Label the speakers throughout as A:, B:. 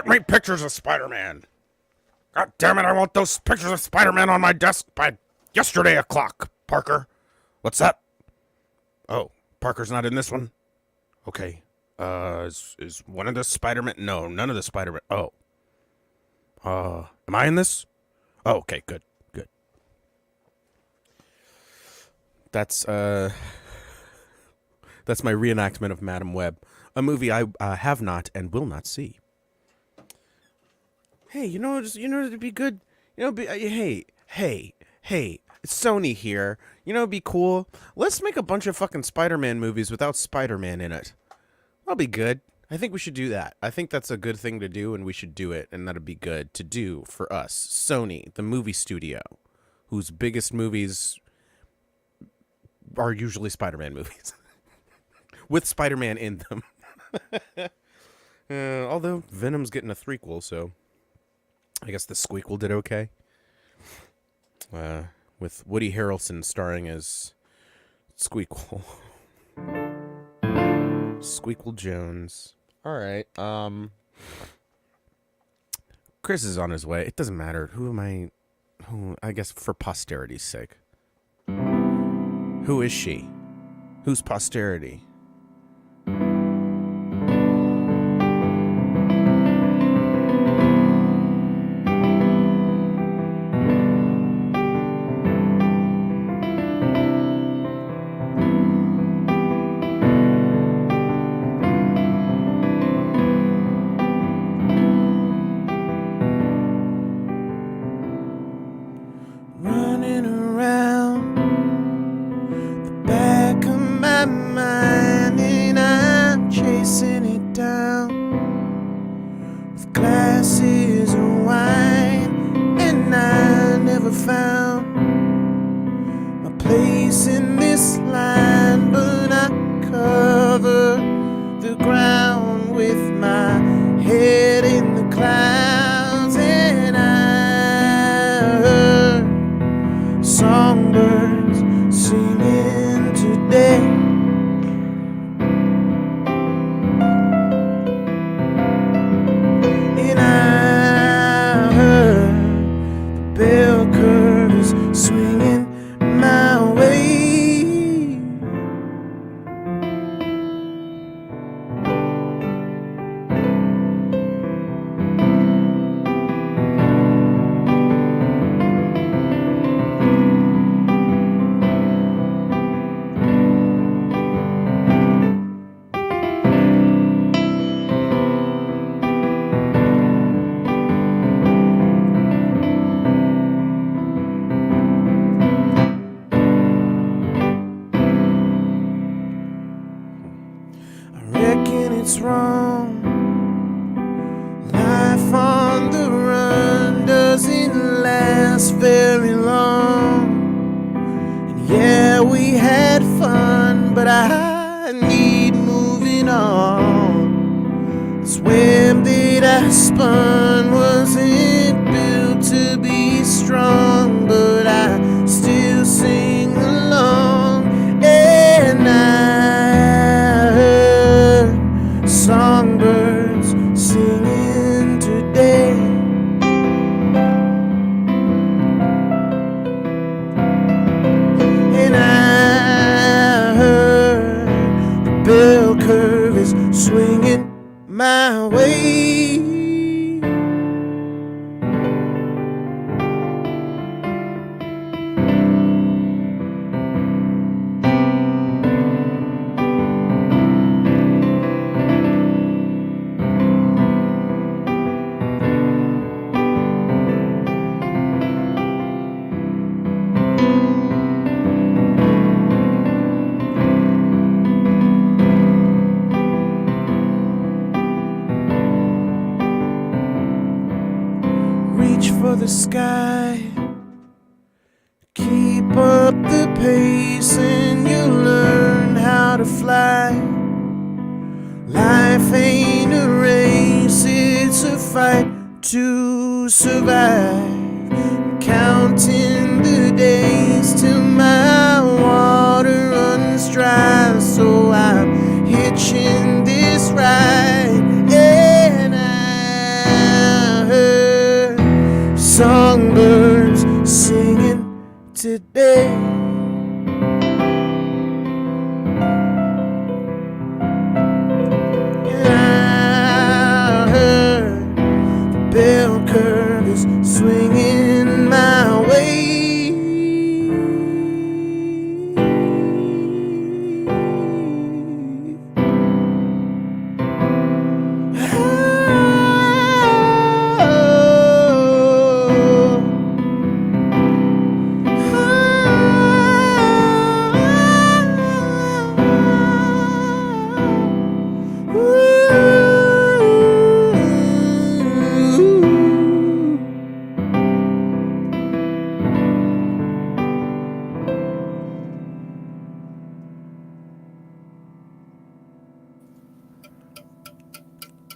A: Get me pictures of Spider-Man. God damn it, I want those pictures of Spider-Man on my desk by yesterday o'clock, Parker. What's that? Oh, Parker's not in this one? Okay. Is one of the Spider-Man? No, none of the Spider-Man. Oh. Am I in this? Oh, okay, good. That's my reenactment of Madam Web, a movie I have not and will not see. Hey, it'd be good. Hey, it's Sony here. It'd be cool. Let's make a bunch of fucking Spider-Man movies without Spider-Man in it. That'll be good. I think we should do that. I think that's a good thing to do, and we should do it, and that'd be good to do for us. Sony, the movie studio, whose biggest movies are usually Spider-Man movies. With Spider-Man in them. Although Venom's getting a threequel, so I guess the squeakquel did okay. With Woody Harrelson starring as Squeakquel. Squeakquel Jones. Alright, Chris is on his way. It doesn't matter. I guess for posterity's sake. Who is she? Who's posterity? Running around the back of my mind, and I'm chasing it down with glasses of wine, and I never found my place in this line, but I cover the ground with my head in the clouds, and I heard songbirds singing today. And I heard the bell curve is swinging my way. It's wrong. Life on the run doesn't last very long. And yeah, we had fun, but I need moving on. This web that I spun wasn't built to be strong, but I still sing along. And I heard songbirds singing today. And I heard the bell curve is swinging my way. Reach for the sky, keep up the pace, and you'll learn how to fly. Life ain't a race, it's a fight to survive. Counting the days till my water runs dry, so I'm hitching this ride. And I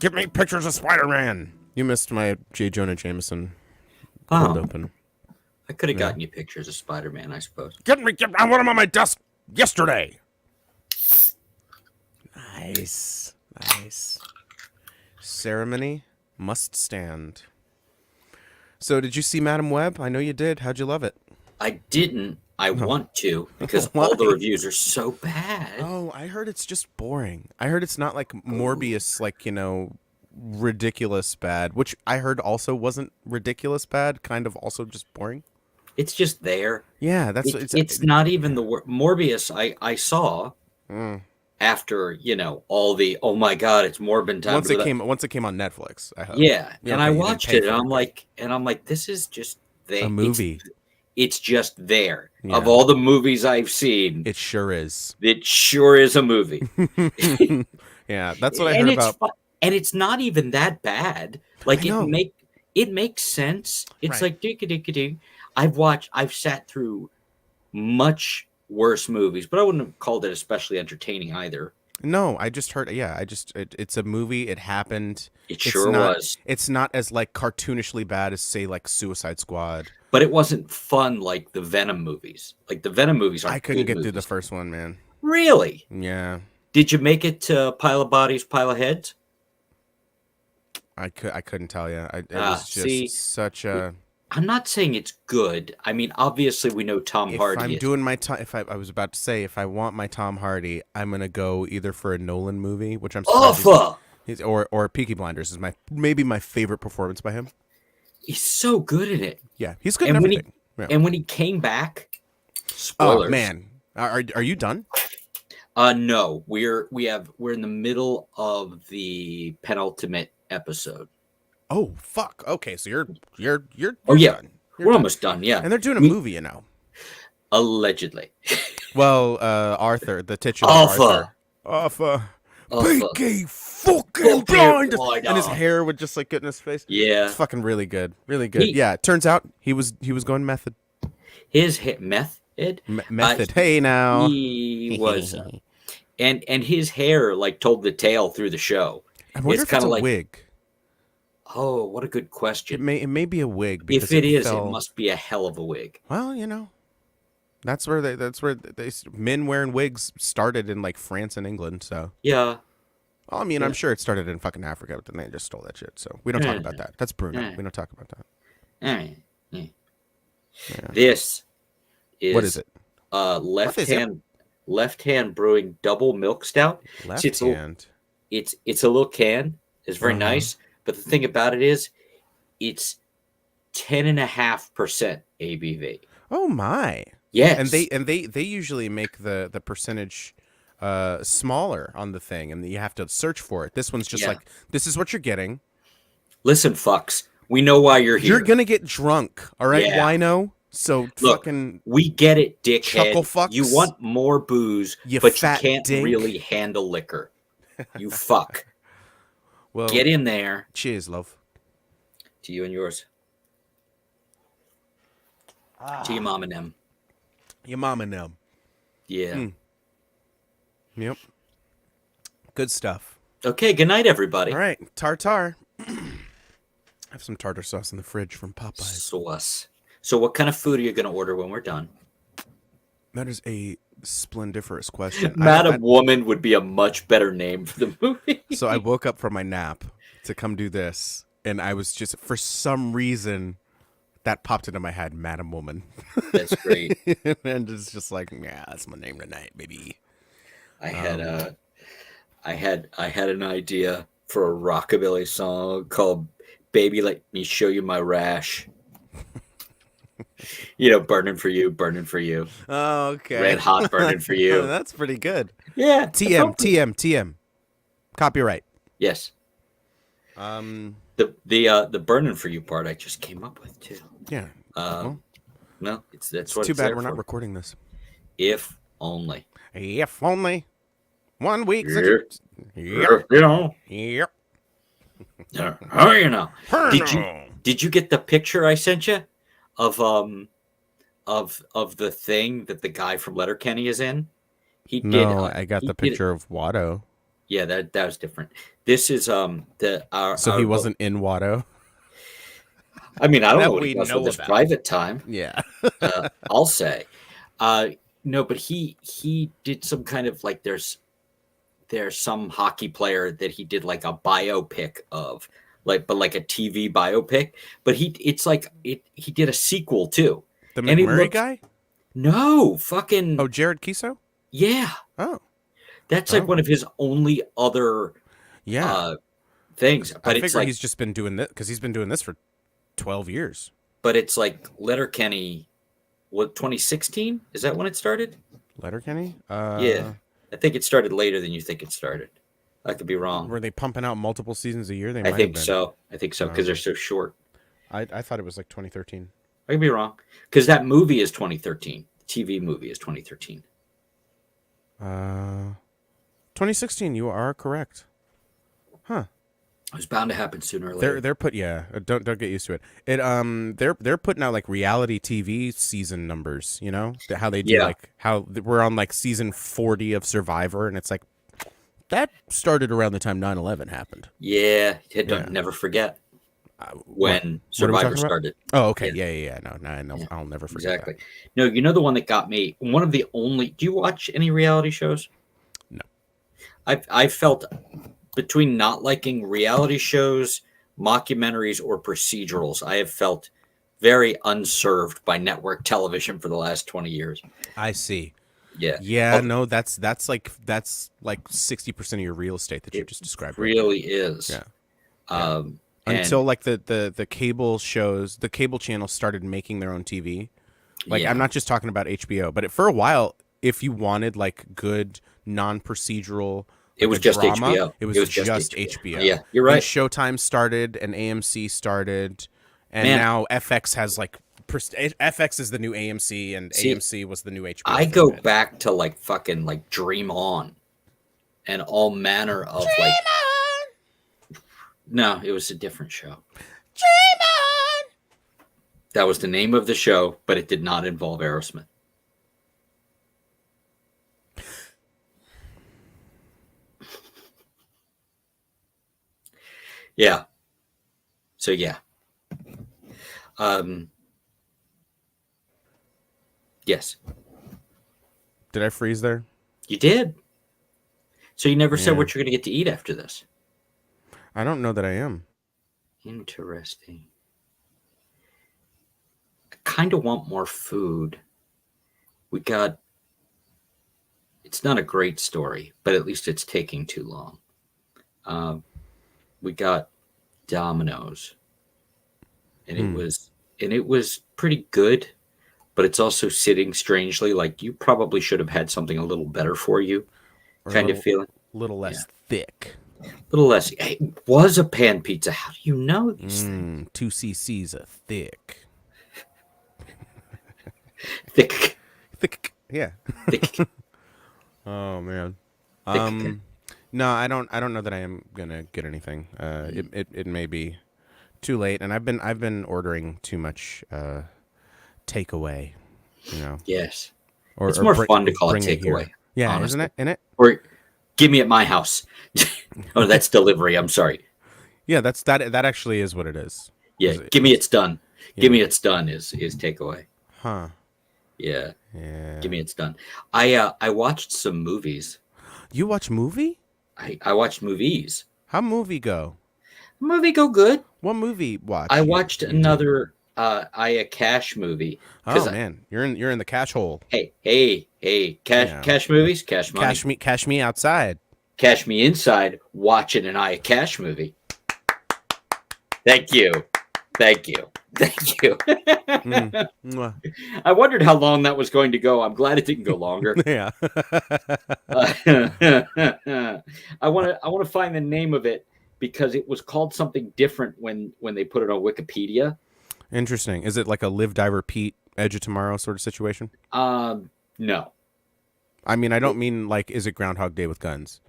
A: Get me pictures of Spider-Man. You missed my J. Jonah Jameson cold
B: Oh,
A: open.
B: I could have
A: Yeah.
B: gotten you pictures of Spider-Man, I suppose.
A: I want him on my desk yesterday. Nice. Ceremony must stand. So, did you see Madam Web? I know you did. How'd you love it?
B: I didn't. I
A: No.
B: want to because
A: Why?
B: all the reviews are so bad.
A: Oh, I heard it's just boring. I heard it's not like Morbius, like, ridiculous bad, which I heard also wasn't ridiculous bad, kind of also just boring.
B: It's just there.
A: Yeah,
B: It's not even the word. Morbius, I saw after, all the, oh my God, it's Morbin time.
A: once it came on Netflix, I hope.
B: Yeah.
A: Yeah,
B: And
A: okay,
B: I
A: you didn't
B: watched
A: pay
B: it
A: for
B: and I'm like, this is just
A: a movie.
B: It's just there.
A: Yeah.
B: Of all the movies I've seen,
A: It sure is.
B: it sure is a movie.
A: Yeah, that's what I heard about.
B: And it's not even that bad. Like
A: I know.
B: it makes sense. It's
A: Right.
B: like ding. I've sat through much worse movies, but I wouldn't have called it especially entertaining either.
A: No, I just heard. Yeah, it's a movie. It happened.
B: It sure was.
A: It's not as like cartoonishly bad as say like Suicide Squad.
B: But it wasn't fun like the Venom movies. Like the Venom movies aren't
A: I couldn't
B: good
A: get through the
B: movies.
A: first one, man.
B: Really?
A: Yeah,
B: Did you make it to Pile of Bodies, Pile of Heads?
A: I couldn't tell you. It was just
B: see,
A: such a.
B: I'm not saying it's good. I mean, obviously we know Tom
A: If
B: Hardy.
A: I'm doing my time, if I was about to say, if I want my Tom Hardy, I'm gonna go either for a Nolan movie, which I'm surprised or Peaky Blinders is maybe my favorite performance by him.
B: He's so good at it.
A: Yeah, he's good at everything.
B: And when he came back, spoilers.
A: Oh man, are you done?
B: No, we're in the middle of the penultimate episode.
A: Oh fuck. Okay, so you're
B: Oh yeah,
A: done.
B: we're almost done. Yeah,
A: And they're doing a movie,
B: allegedly.
A: Well, Arthur, the titular Arthur. Peaky fucking blind, and his hair would just like get in his face.
B: Yeah,
A: it's fucking really good, really good. Yeah, it turns out he was going method.
B: His method.
A: Method. Hey now.
B: He was, and his hair like told the tale through the show.
A: I wonder if it's a wig.
B: Oh, what a good question.
A: It may be a wig.
B: If it is, it must be a hell of a wig.
A: Well, that's where men wearing wigs started in like France and England. So
B: yeah.
A: Well, I mean, I'm sure it started in fucking Africa, but then they just stole that shit. So we don't talk about that. That's Bruno. We don't talk about that.
B: Yeah. This is
A: what is it?
B: Left hand brewing double milk stout.
A: Left hand.
B: It's a little can. It's very nice. But the thing about it is, it's 10.5% ABV.
A: Oh my!
B: Yes,
A: and they usually make the percentage smaller on the thing, and you have to search for it. This one's just like, this is what you're getting.
B: Listen, fucks, we know why you're here.
A: You're gonna get drunk, all right, wino? So
B: look,
A: fucking
B: we get it, dickhead.
A: Chuckle fucks.
B: You want more booze,
A: you
B: but
A: fat
B: you can't
A: dink.
B: really handle liquor. You fuck.
A: Well,
B: get in there.
A: Cheers, love.
B: To you and yours. To your mom and them.
A: Your mom and them.
B: Yeah.
A: Yep. Good stuff.
B: Okay, good night, everybody.
A: All right, tartar. I have some tartar sauce in the fridge from Popeyes.
B: Sauce. So what kind of food are you going to order when we're done?
A: That is a splendiferous question.
B: Madam Woman would be a much better name for the movie.
A: So I woke up from my nap to come do this, and I was just, for some reason, that popped into my head, Madam Woman.
B: That's great.
A: And it's just like, yeah, that's my name tonight, baby.
B: I had an idea for a rockabilly song called "Baby, Let Me Show You My Rash." Burning for you, burning for you.
A: Oh, okay.
B: Red hot burning for you.
A: That's pretty good.
B: Yeah.
A: TM. Copyright.
B: Yes. The burning for you part I just came up with too.
A: Yeah.
B: No, that's
A: too bad we're not recording this.
B: If only.
A: If only. 1 week.
B: Yep.
A: Yep.
B: Did you get the picture I sent you of the thing that the guy from Letterkenny is in?
A: I got the picture of Watto.
B: Yeah, that was different. This is the
A: So he wasn't in Watto
B: I mean, I don't know
A: that
B: what he
A: we
B: does with
A: know
B: his
A: about.
B: private time.
A: Yeah.
B: I'll say, uh, no, but he did some kind of like there's some hockey player that he did like a biopic of, like but like a TV biopic. But he did a sequel too,
A: The
B: and it
A: McMurray
B: looks
A: guy?
B: no fucking
A: Oh, Jared Kiso?
B: yeah.
A: Oh.
B: That's like
A: Oh.
B: one of his only other
A: Yeah.
B: uh things.
A: I
B: But it's
A: figure
B: like
A: he's just been doing this because he's been doing this for 12 years.
B: but it's like Letterkenny. What 2016? Is that when it started?
A: Letterkenny?
B: Yeah, I think it started later than you think it started. I could be wrong.
A: Were they pumping out multiple seasons a year? They
B: I
A: might have
B: think
A: been.
B: so. I think so because they're so short.
A: I thought it was like 2013.
B: I could be wrong because that movie is 2013. The TV movie is 2013.
A: 2016. You are correct. Huh?
B: It was bound to happen sooner or later.
A: They're put yeah. Don't get used to it. They're putting out like reality TV season numbers. You know how they do
B: Yeah.
A: like how we're on like season 40 of Survivor, and it's like that started around the time 9/11 happened.
B: Yeah,
A: Yeah.
B: never forget
A: What
B: when
A: are we
B: Survivor
A: talking about?
B: started.
A: Oh, okay.
B: Yeah.
A: Yeah. No,
B: Yeah,
A: I'll never forget
B: exactly. No, you know the one that got me. One of the only. Do you watch any reality shows?
A: No.
B: I felt between not liking reality shows, mockumentaries, or procedurals, I have felt very unserved by network television for the last 20 years.
A: that. I see.
B: Yeah.
A: Yeah,
B: Oh,
A: no, that's like 60% of your real estate that you
B: it
A: just described. Right
B: really is.
A: there.
B: And
A: Until like the cable shows, the cable channels started making their own TV. Like
B: yeah,
A: I'm not just talking about HBO, but for a while, if you wanted like good non-procedural,
B: it
A: like
B: was
A: a
B: just
A: drama,
B: HBO.
A: it was just HBO.
B: Yeah, you're
A: Then
B: right.
A: Showtime started and AMC started, and
B: Man,
A: now FX has like FX is the new AMC, and
B: see,
A: AMC was the new HBO
B: I
A: for a
B: go
A: bit.
B: back to like fucking like Dream On and all manner of
A: Dream
B: like.
A: on,
B: No, it was a different show.
A: dream on.
B: That was the name of the show, but it did not involve Aerosmith. Yeah. So yeah. Um. Yes,
A: Did I freeze there?
B: you did. So you never said
A: Yeah.
B: what you're going to get to eat after this.
A: I don't know that I am.
B: Interesting. I kind of want more food. We got. It's not a great story, but at least it's taking too long. We got Domino's, and it was pretty good, but it's also sitting strangely. Like you probably should have had something a little better for you,
A: Or
B: kind of feeling.
A: little less thick.
B: A little less. Hey, it was a pan pizza. How do you know these things?
A: 2 cc's of thick.
B: Thick,
A: Thick. Yeah.
B: thick.
A: Oh man.
B: Thick.
A: No, I don't know that I am gonna get anything. It may be too late, and I've been ordering too much takeaway. You know.
B: Yes.
A: Or
B: It's more fun to call it
A: bring here.
B: takeaway.
A: Yeah,
B: honestly.
A: isn't it? In it.
B: Or give me at my house. Oh, that's delivery. I'm sorry.
A: Yeah, that actually is what it is.
B: Yeah,
A: Is it-
B: give me it's done.
A: Yeah.
B: Give me it's done is takeaway.
A: Huh.
B: Yeah,
A: Yeah.
B: give me it's done. I watched some movies.
A: You watch movie?
B: I watched movies.
A: How movie go?
B: Movie go good.
A: What movie watch?
B: I
A: you-
B: watched
A: you do?
B: another Aya Cash movie.
A: Oh man, you're in the cash hole.
B: Hey, cash
A: Yeah.
B: cash movies, cash money.
A: Cash me outside.
B: Cash me inside watching an Aya Cash movie. Thank you. Thank you. Thank you.
A: Mwah.
B: I wondered how long that was going to go. I'm glad it didn't go longer.
A: Yeah.
B: I want to find the name of it because it was called something different when they put it on Wikipedia.
A: Interesting. Is it like a live, die, repeat, Edge of Tomorrow sort of situation?
B: No.
A: I mean, I don't mean like, is it Groundhog Day with guns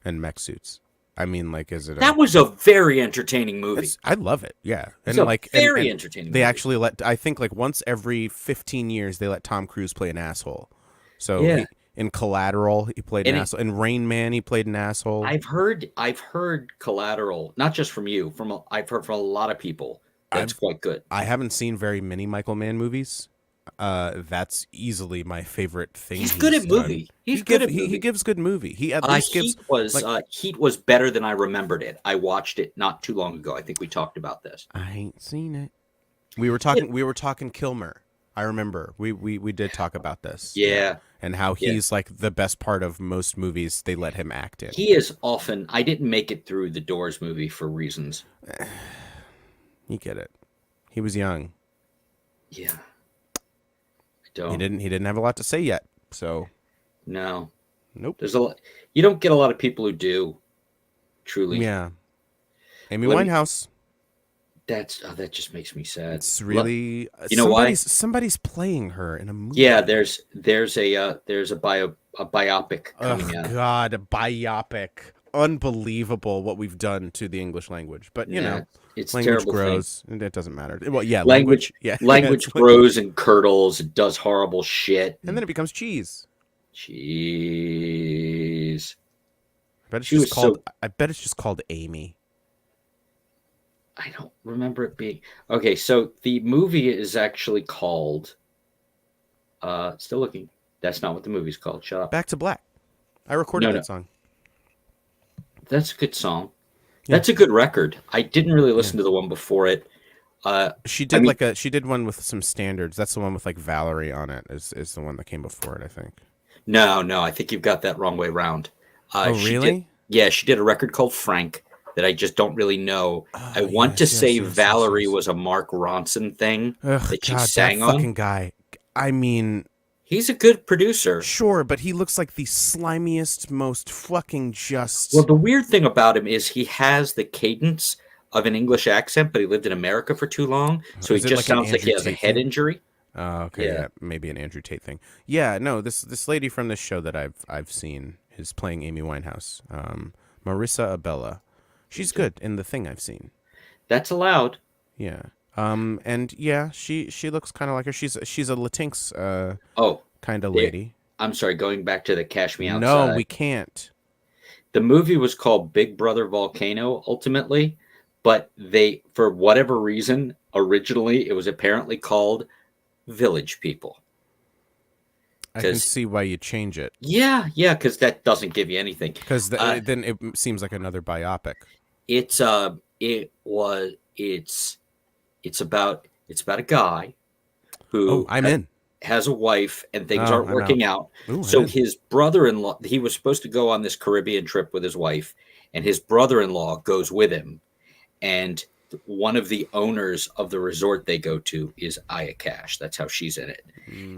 A: and mech suits? I mean, like, is it?
B: That was a very entertaining movie.
A: I love it. Yeah,
B: It's
A: and
B: a
A: like
B: very
A: and
B: entertaining
A: They
B: movie.
A: actually let. I think like once every 15 years they let Tom Cruise play an asshole. So
B: Yeah.
A: In Collateral, he played an
B: And it,
A: asshole. In Rain Man, he played an asshole.
B: I've heard Collateral, not just from you, I've heard from a lot of people that's
A: I've
B: quite good.
A: I haven't seen very many Michael Mann movies. That's easily my favorite thing
B: He's good
A: he's
B: at
A: done.
B: movie. He's good at
A: He
B: movie.
A: gives good movie. He at least gives like
B: Heat was better than I remembered it. I watched it not too long ago. I think we talked about this.
A: I ain't seen it. We
B: Yeah,
A: were talking Kilmer. I remember. We did talk about this. Yeah.
B: yeah,
A: And how
B: yeah.
A: he's like the best part of most movies they let him act in.
B: He is often. I didn't make it through the Doors movie for reasons.
A: You get it. He was young.
B: Yeah, I don't.
A: He didn't have a lot to say yet. So
B: No,
A: nope.
B: there's a lot. You don't get a lot of people who do. Truly,
A: Yeah. Amy
B: Let me-
A: Winehouse.
B: that just makes me sad.
A: It's really
B: You know why?
A: somebody's playing her in a movie.
B: Yeah, there's a biopic coming
A: Oh
B: out.
A: God, a biopic. Unbelievable what we've done to the English language. But you
B: Yeah,
A: know,
B: it's a
A: language
B: terrible
A: grows, and it doesn't matter. Well, yeah,
B: Language,
A: yeah,
B: language
A: it's like-
B: grows and curdles and does horrible shit.
A: and then it becomes cheese.
B: Jeez.
A: I bet it's
B: She
A: just
B: was
A: called.
B: so.
A: I bet it's just called Amy.
B: I don't remember it being. Okay, so the movie is actually called. Still looking. That's not what the movie's called. Shut up.
A: Back to Black. I recorded
B: No,
A: that
B: no.
A: song.
B: That's a good song.
A: Yeah.
B: That's a good record. I didn't really listen to the one before it.
A: She did
B: mean-
A: she did one with some standards. That's the one with like Valerie on it. Is the one that came before it, I think.
B: No, I think you've got that wrong way around.
A: Oh,
B: She
A: really?
B: yeah, she did a record called Frank that I just don't really know.
A: Oh,
B: I want to
A: yes,
B: say
A: yes,
B: Valerie
A: yes.
B: was a Mark Ronson thing
A: Ugh,
B: that she
A: God,
B: sang
A: that
B: on.
A: fucking guy. I mean,
B: He's a good producer.
A: sure, but he looks like the slimiest, most fucking just.
B: Well, the weird thing about him is he has the cadence of an English accent, but he lived in America for too long, so he
A: Is it
B: just
A: like an
B: sounds like he
A: Andrew
B: has a
A: Tate
B: head
A: thing?
B: injury.
A: Oh, okay,
B: Yeah.
A: yeah, maybe an Andrew Tate thing. Yeah, no, this lady from this show that I've seen is playing Amy Winehouse. Marissa Abella. She's good in the thing I've seen.
B: That's allowed.
A: Yeah. And yeah, she looks kind of like her. She's a Latinx
B: Oh,
A: kind of
B: there-
A: lady.
B: I'm sorry. Going back to the Cash Me Outside.
A: No, we can't.
B: The movie was called Big Brother Volcano ultimately, but they, for whatever reason, originally it was apparently called Village People.
A: I can
B: 'Cause-
A: see why you change it
B: Yeah, because that doesn't give you anything.
A: because then it seems like another biopic.
B: It's it's about a guy who
A: Oh, I'm in.
B: has a wife and things
A: Oh,
B: aren't
A: I'm out.
B: working out.
A: Ooh,
B: So
A: I'm in.
B: his brother-in-law, he was supposed to go on this Caribbean trip with his wife, and his brother-in-law goes with him. And one of the owners of the resort they go to is Aya Cash. That's how she's in it.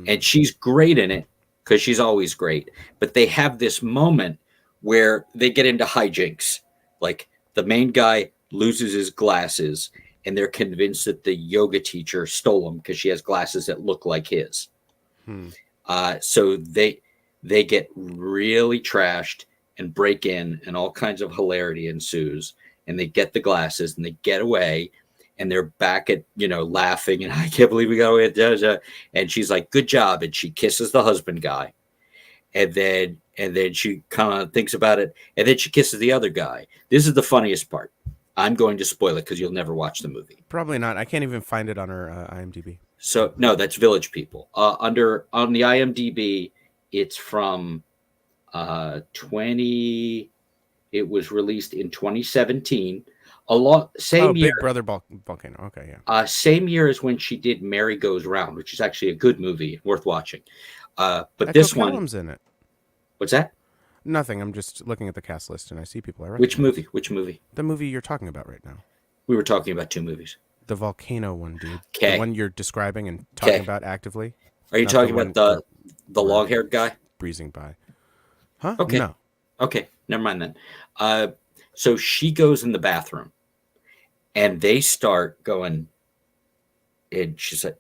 B: And she's great in it because she's always great. But they have this moment where they get into hijinks. Like the main guy loses his glasses, and they're convinced that the yoga teacher stole them because she has glasses that look like his.
A: Hmm.
B: So they get really trashed and break in, and all kinds of hilarity ensues. And they get the glasses and they get away, and they're back at laughing, and I can't believe we got away. And she's like, "Good job," and she kisses the husband guy, and then she kind of thinks about it, and then she kisses the other guy. This is the funniest part. I'm going to spoil it because you'll never watch the movie.
A: Probably not. I can't even find it on her IMDb.
B: So no, that's Village People. On the IMDb, it's from 20. It was released in 2017. Same
A: Big
B: year.
A: Brother Volcano. Okay, yeah.
B: Same year as when she did Mary Goes Round, which is actually a good movie, worth watching. But
A: Echo
B: this one,
A: Kellum's in it.
B: what's that?
A: Nothing. I'm just looking at the cast list and I see people I recognize.
B: Which movie? Which movie?
A: The movie you're talking about right now.
B: We were talking about two movies.
A: The volcano one, dude.
B: Okay.
A: The one you're describing and talking
B: Okay.
A: about actively.
B: Are you
A: Not
B: talking
A: the
B: about
A: one
B: the
A: we're-
B: long-haired guy?
A: Breezing by. Huh?
B: Okay.
A: No.
B: Okay, never mind then. So she goes in the bathroom, and they start going. And she's like,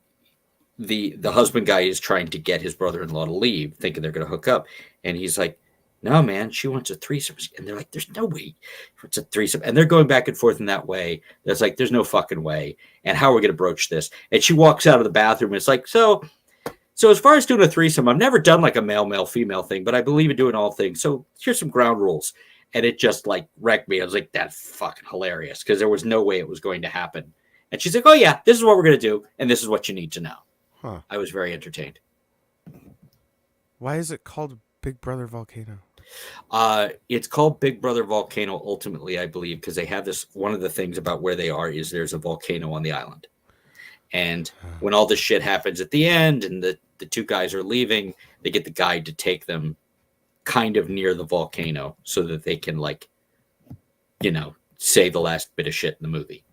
B: the husband guy is trying to get his brother-in-law to leave, thinking they're going to hook up, and he's like, "No, man, she wants a threesome." And they're like, "There's no way it's a threesome." And they're going back and forth in that way. That's like, "There's no fucking way." And how are we going to broach this? And she walks out of the bathroom. And it's like, so So as far as doing a threesome, I've never done like a male female thing, but I believe in doing all things. So here's some ground rules, and it just like wrecked me. I was like, that's fucking hilarious because there was no way it was going to happen. And she's like, oh yeah, this is what we're gonna do, and this is what you need to know.
A: Huh.
B: I was very entertained.
A: Why is it called Big Brother Volcano?
B: It's called Big Brother Volcano ultimately, I believe, because they have this. One of the things about where they are is there's a volcano on the island. And when all this shit happens at the end and the two guys are leaving, they get the guide to take them kind of near the volcano so that they can, like, you know, say the last bit of shit in the movie.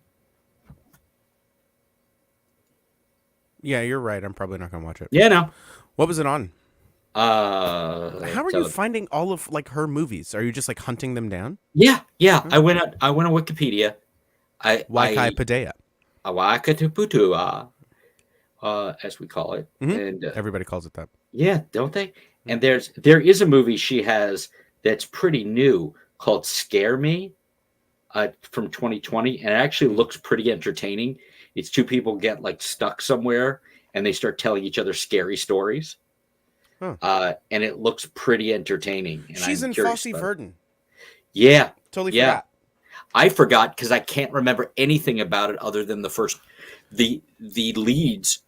A: Yeah, you're right. I'm probably not going to watch it.
B: Yeah, no.
A: What was it on? How are you
B: so-
A: finding all of like her movies? Are you just like hunting them down?
B: Yeah. I went on Wikipedia.
A: Waikai Padea.
B: Awakatuputua, as we call it.
A: Mhm.
B: And
A: Everybody calls it that.
B: yeah, don't they? And there is a movie she has that's pretty new called Scare Me from 2020, and it actually looks pretty entertaining. It's two people get like stuck somewhere and they start telling each other scary stories.
A: Huh.
B: And it looks pretty entertaining. And
A: She's
B: I'm
A: in
B: curious
A: Fosse
B: about it.
A: Verdon.
B: Yeah.
A: Totally
B: Yeah.
A: forgot.
B: I forgot because I can't remember anything about it other than the leads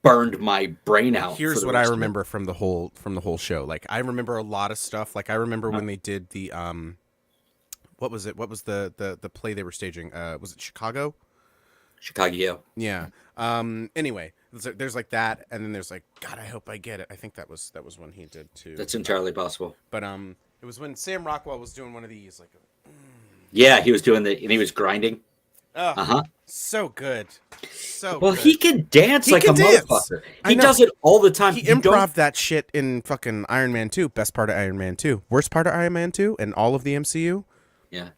B: burned my brain out.
A: Here's
B: for the
A: what I
B: rest of it.
A: remember from the whole show. Like I remember a lot of stuff. Like I remember when they did the what was it? What was the play they were staging? Was it Chicago?
B: Chicago.
A: Yeah. Anyway, there's like that, and then there's like, God, I hope I get it. I think that was when he did too.
B: That's entirely possible.
A: But it was when Sam Rockwell was doing one of these, like.
B: Yeah, he was doing and he was grinding.
A: Oh, so good. So
B: well,
A: good.
B: he can dance
A: He
B: like
A: can
B: a
A: dance.
B: motherfucker.
A: I
B: He
A: know.
B: does it all the time.
A: He
B: You don't-
A: improv that shit in fucking Iron Man 2. Best part of Iron Man 2. Worst part of Iron Man 2 and all of the MCU.
B: Yeah.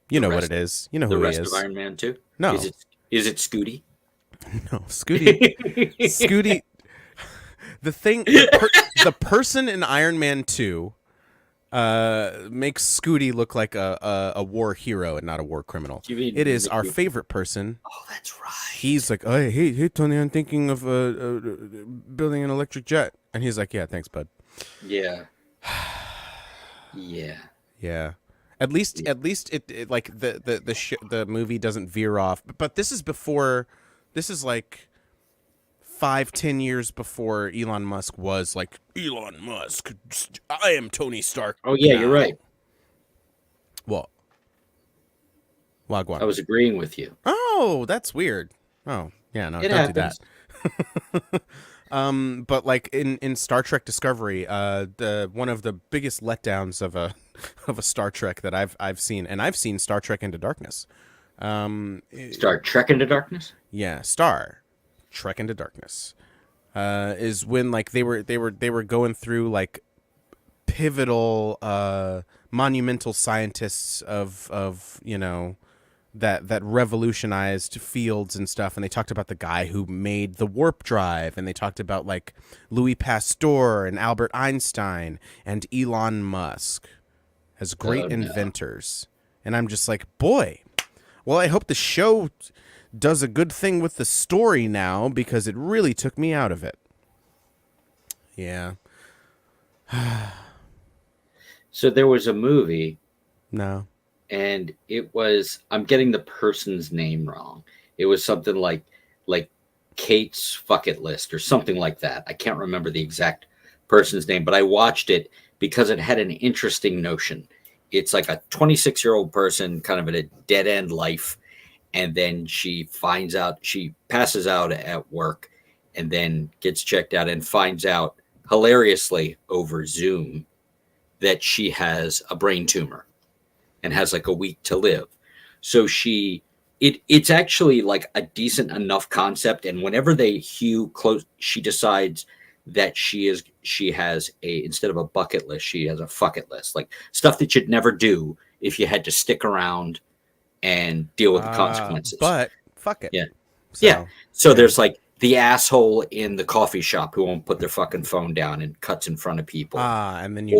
A: You know
B: rest-
A: what it is. You know
B: The
A: who he
B: rest
A: is.
B: of Iron Man 2?
A: No.
B: Is it Scooty?
A: No, Scooty. Scooty. The person in Iron Man 2 makes Scooty look like a war hero and not a war criminal.
B: You mean
A: It is our
B: Mickey?
A: favorite person.
B: Oh, that's right.
A: He's like, oh, hey, Tony, I'm thinking of building an electric jet. And he's like, yeah, thanks, bud.
B: Yeah. Yeah.
A: Yeah. At least it like the movie doesn't veer off. But this is before. This is like 5-10 years before Elon Musk was like, Elon Musk, I am Tony Stark.
B: Oh, yeah,
A: now."
B: you're right.
A: What? Wagwan.
B: I was agreeing with you.
A: Oh, that's weird. Oh, yeah, no,
B: It
A: don't
B: happens.
A: do that. But like in Star Trek Discovery, the one of the biggest letdowns of a Star Trek that I've seen, and I've seen Star Trek Into Darkness.
B: Start Trek into Darkness?
A: Yeah, Star Trek Into Darkness. Is when like they were going through like pivotal monumental scientists of you know that revolutionized fields and stuff, and they talked about the guy who made the warp drive, and they talked about like Louis Pasteur and Albert Einstein and Elon Musk as great
B: Oh, no.
A: inventors. And I'm just like, boy, well, I hope the show does a good thing with the story now, because it really took me out of it. Yeah.
B: So there was a movie,
A: No.
B: and it was, I'm getting the person's name wrong. It was something like Kate's Fucket List or something like that. I can't remember the exact person's name, but I watched it because it had an interesting notion. It's like a 26-year-old person kind of in a dead-end life, and then she passes out at work and then gets checked out and finds out hilariously over Zoom that she has a brain tumor and has like a week to live. So it's actually like a decent enough concept. And whenever they hew close, she decides that she has instead of a bucket list, she has a fuck it list, like stuff that you'd never do if you had to stick around and deal with the consequences.
A: But fuck it.
B: Yeah.
A: So,
B: Yeah. So there's like the asshole in the coffee shop who won't put their fucking phone down and cuts in front of people.
A: and then you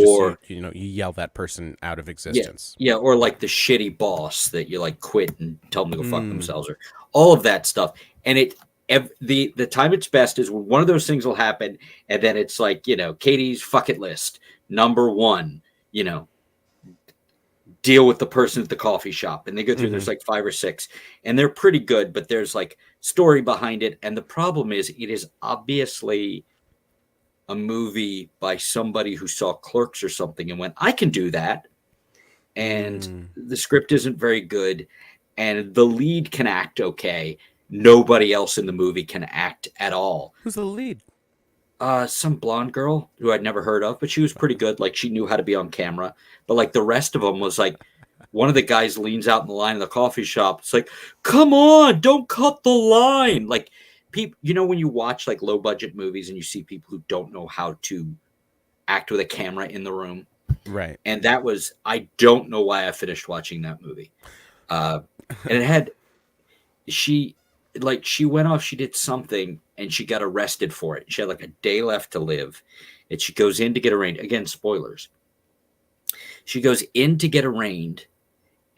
A: you yell that person out of existence.
B: Yeah, or like the shitty boss that you like quit and tell them to go fuck themselves, or all of that stuff. And the time it's best is when one of those things will happen, and then it's like, Katie's fuck it list number one, deal with the person at the coffee shop, and they go through. There's like 5 or 6, and they're pretty good, but there's like story behind it. And the problem is, it is obviously a movie by somebody who saw Clerks or something and went, I can do that. And the script isn't very good, and the lead can act okay. Nobody else in the movie can act at all.
A: Who's the lead?
B: Some blonde girl who I'd never heard of, but she was pretty good. Like, she knew how to be on camera. But like the rest of them was like, one of the guys leans out in the line in the coffee shop. It's like, come on, don't cut the line. Like, people, when you watch like low budget movies and you see people who don't know how to act with a camera in the room.
A: Right.
B: And that was, I don't know why I finished watching that movie. And it had, she went off, she did something, and she got arrested for it. She had like a day left to live, and she goes in to get arraigned. Again, spoilers. She goes in to get arraigned,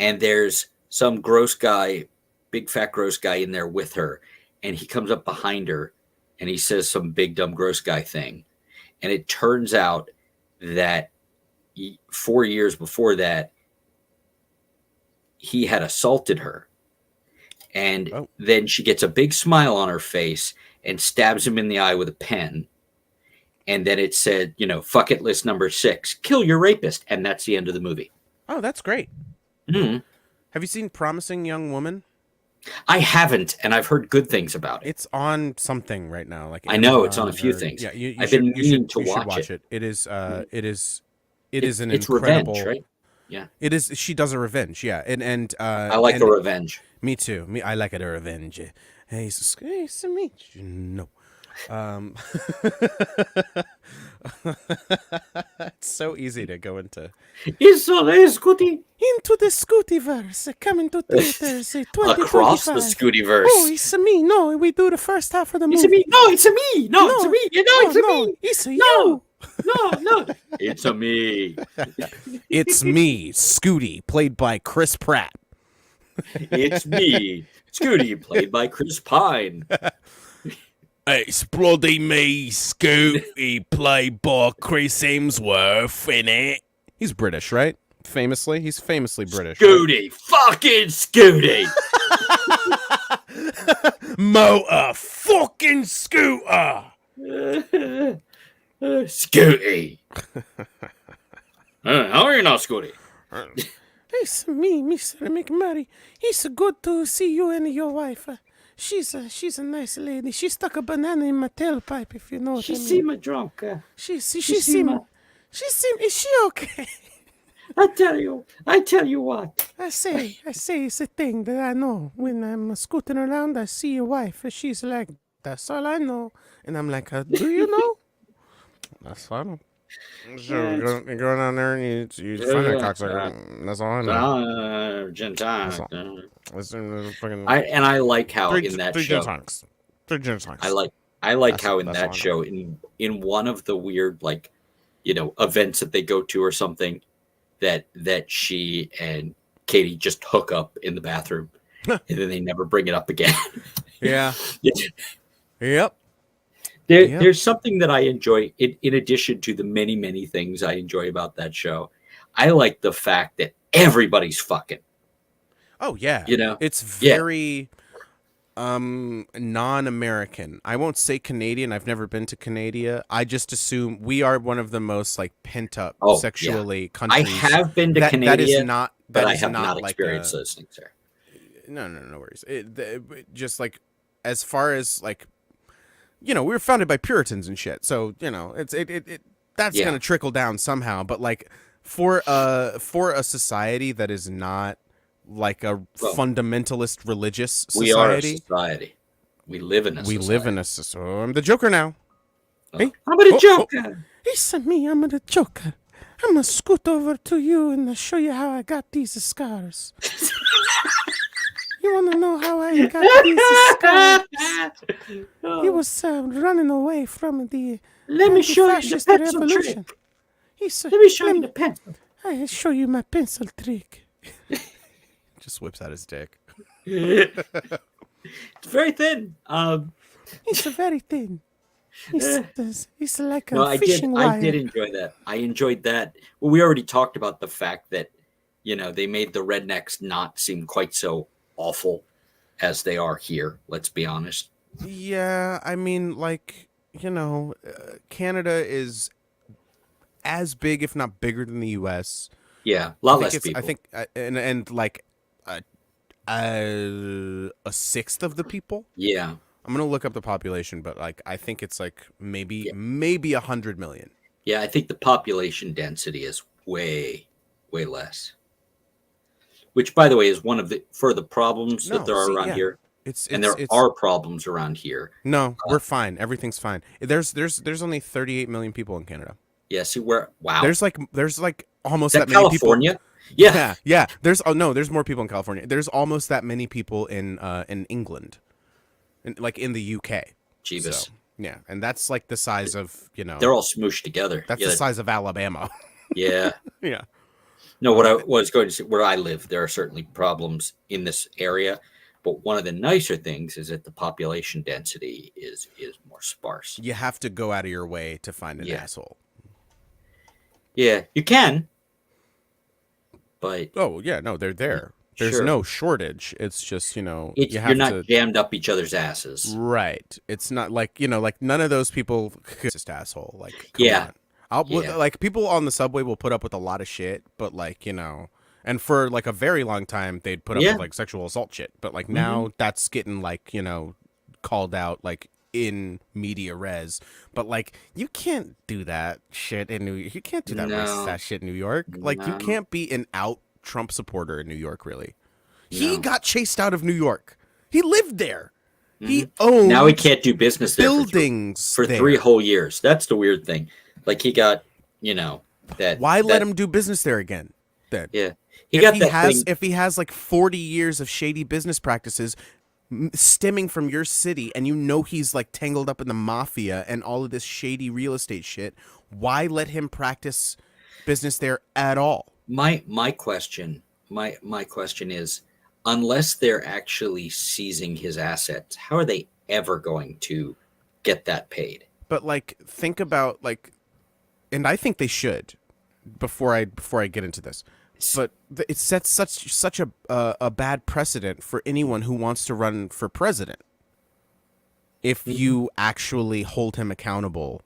B: and there's some gross guy, big fat gross guy in there with her, and he comes up behind her, and he says some big dumb gross guy thing. And it turns out that 4 years before that, he had assaulted her. And then she gets a big smile on her face and stabs him in the eye with a pen. And then it said, fuck it list number 6, kill your rapist. And that's the end of the movie.
A: Oh, that's great.
B: Mm-hmm.
A: Have you seen Promising Young Woman?
B: I haven't, and I've heard good things about it.
A: It's on something right now. Like,
B: I know it's on a few things.
A: Yeah,
B: I've been meaning to watch it.
A: It is an
B: it's
A: incredible
B: revenge, right? Yeah,
A: it is. She does a revenge. Yeah, and
B: I like a revenge.
A: Me too. I like it a revenge. Hey, it's me. No. It's so easy to go into.
B: Scooty.
A: Into the Scootyverse, coming to theaters.
B: Across the Scootyverse.
A: Oh, it's a me. No, we do the first half of the movie.
B: It's a me. No, it's a me. No, it's a me. It's a me.
A: It's a you.
B: No. It's a me.
A: It's me, Scooty, played by Chris Pratt.
B: It's me, Scooty, played by Chris Pine.
A: It's bloody me, Scooty, played by Chris Hemsworth, innit? He's British, right? Famously? He's famously British.
B: Scooty, right? Fucking Scooty!
A: Motor fucking scooter!
B: Scooty! How are you now, Scooty?
A: It's me, Mr. McMurray. It's good to see you and your wife. She's a nice lady. She stuck a banana in my tailpipe, if you know what I mean.
B: She seemed drunk.
A: She seemed. Is she okay?
B: I tell you what.
A: I say it's a thing that I know. When I'm scooting around, I see your wife, and she's like, that's all I know. And I'm like, do you know? That's all I know. So you go down there and you find a cocksucker. That's all I know.
B: I like how in that show. I like how in that show, in one of the weird events that they go to or something, that she and Katie just hook up in the bathroom, and then they never bring it up again.
A: Yeah. Yep.
B: There's something that I enjoy in addition to the many, many things I enjoy about that show. I like the fact that everybody's fucking.
A: Oh yeah. It's very non-American. I won't say Canadian. I've never been to Canada. I just assume we are one of the most pent up sexually countries.
B: I have been to Canada.
A: That is not
B: but I have not experienced those things there.
A: No worries. Just as far as we were founded by Puritans and shit. So, that's going to trickle down somehow. But for a society that is not a fundamentalist religious society.
B: We are a society. We live in a society.
A: We live in a society. I'm the Joker now.
B: Hey? I'm the Joker.
A: It's me. I'm the Joker. I'm going to scoot over to you and show you how I got these scars. You want to know how I got these scars? He was running away from the
B: Let me show you the pencil
A: revolution.
B: trick. Let me show you the pencil.
A: I'll show you my pencil trick. Just whips out his dick.
B: It's very thin.
A: It's a very thin.
B: Eh,
A: It's like
B: no,
A: a fishing
B: I did
A: wire.
B: enjoy that. I enjoyed that. Well, we already talked about the fact that they made the rednecks not seem quite so awful as they are here. Let's be honest.
A: Yeah, I mean, like, Canada is as big, if not bigger, than the U.S.
B: Yeah, a
A: I
B: lot
A: think
B: less
A: it's, I
B: people.
A: think, and like a sixth of the people.
B: Yeah,
A: I'm gonna look up the population, but like, I think it's like maybe
B: yeah,
A: maybe 100 million.
B: yeah. I think the population density is way less. Which, by the way, is one of the further problems that
A: No,
B: there are
A: see,
B: around
A: yeah,
B: here, and
A: it's
B: there are problems around here.
A: no,
B: Uh,
A: we're fine. Everything's fine. There's only 38 million people in Canada.
B: yeah, see where? Wow,
A: There's like
B: is
A: almost
B: that
A: that many people.
B: California? Yeah,
A: Yeah, yeah. There's oh no, there's more people in California. There's almost that many people in England, like in the UK. So
B: Jeebus,
A: yeah, and that's like the size of
B: they're all smooshed together.
A: that's the
B: Yeah,
A: size of Alabama.
B: yeah.
A: Yeah.
B: No, what I was going to say, where I live, there are certainly problems in this area, but one of the nicer things is that the population density is more sparse.
A: You have to go out of your way to find an
B: Yeah,
A: asshole.
B: yeah, you can, but
A: Oh yeah, no, they're there. There's
B: sure,
A: no shortage. It's just
B: it's
A: you
B: you're
A: have
B: not
A: to.
B: jammed up each other's asses.
A: Right. It's not like, like none of those people just asshole. Like, come
B: Yeah,
A: on.
B: yeah,
A: Like people on the subway will put up with a lot of shit, but like, and for like a very long time they'd put up with
B: yeah.
A: like sexual assault shit. But like
B: Hmm.
A: now that's getting like, called out like in media res. But like you can't do that shit in New York. You can't do that racist
B: No,
A: ass shit in New York. Like you
B: no,
A: can't be an out Trump supporter in New York, really. He
B: no.
A: got chased out of New York. He lived there.
B: Hmm.
A: He
B: Now he
A: owned
B: can't do business there
A: buildings
B: for three
A: there.
B: whole years. That's the weird thing. Like he got, that
A: Why let
B: that
A: him do business there again? Then,
B: yeah, he got that thing.
A: if he has like 40 years of shady business practices stemming from your city, and he's like tangled up in the mafia and all of this shady real estate shit, why let him practice business there at all?
B: My question, my question is, unless they're actually seizing his assets, how are they ever going to get that paid?
A: But like, think about like, and I think they should before I get into this. But it sets such a bad precedent for anyone who wants to run for president if
B: Mhm.
A: you actually hold him accountable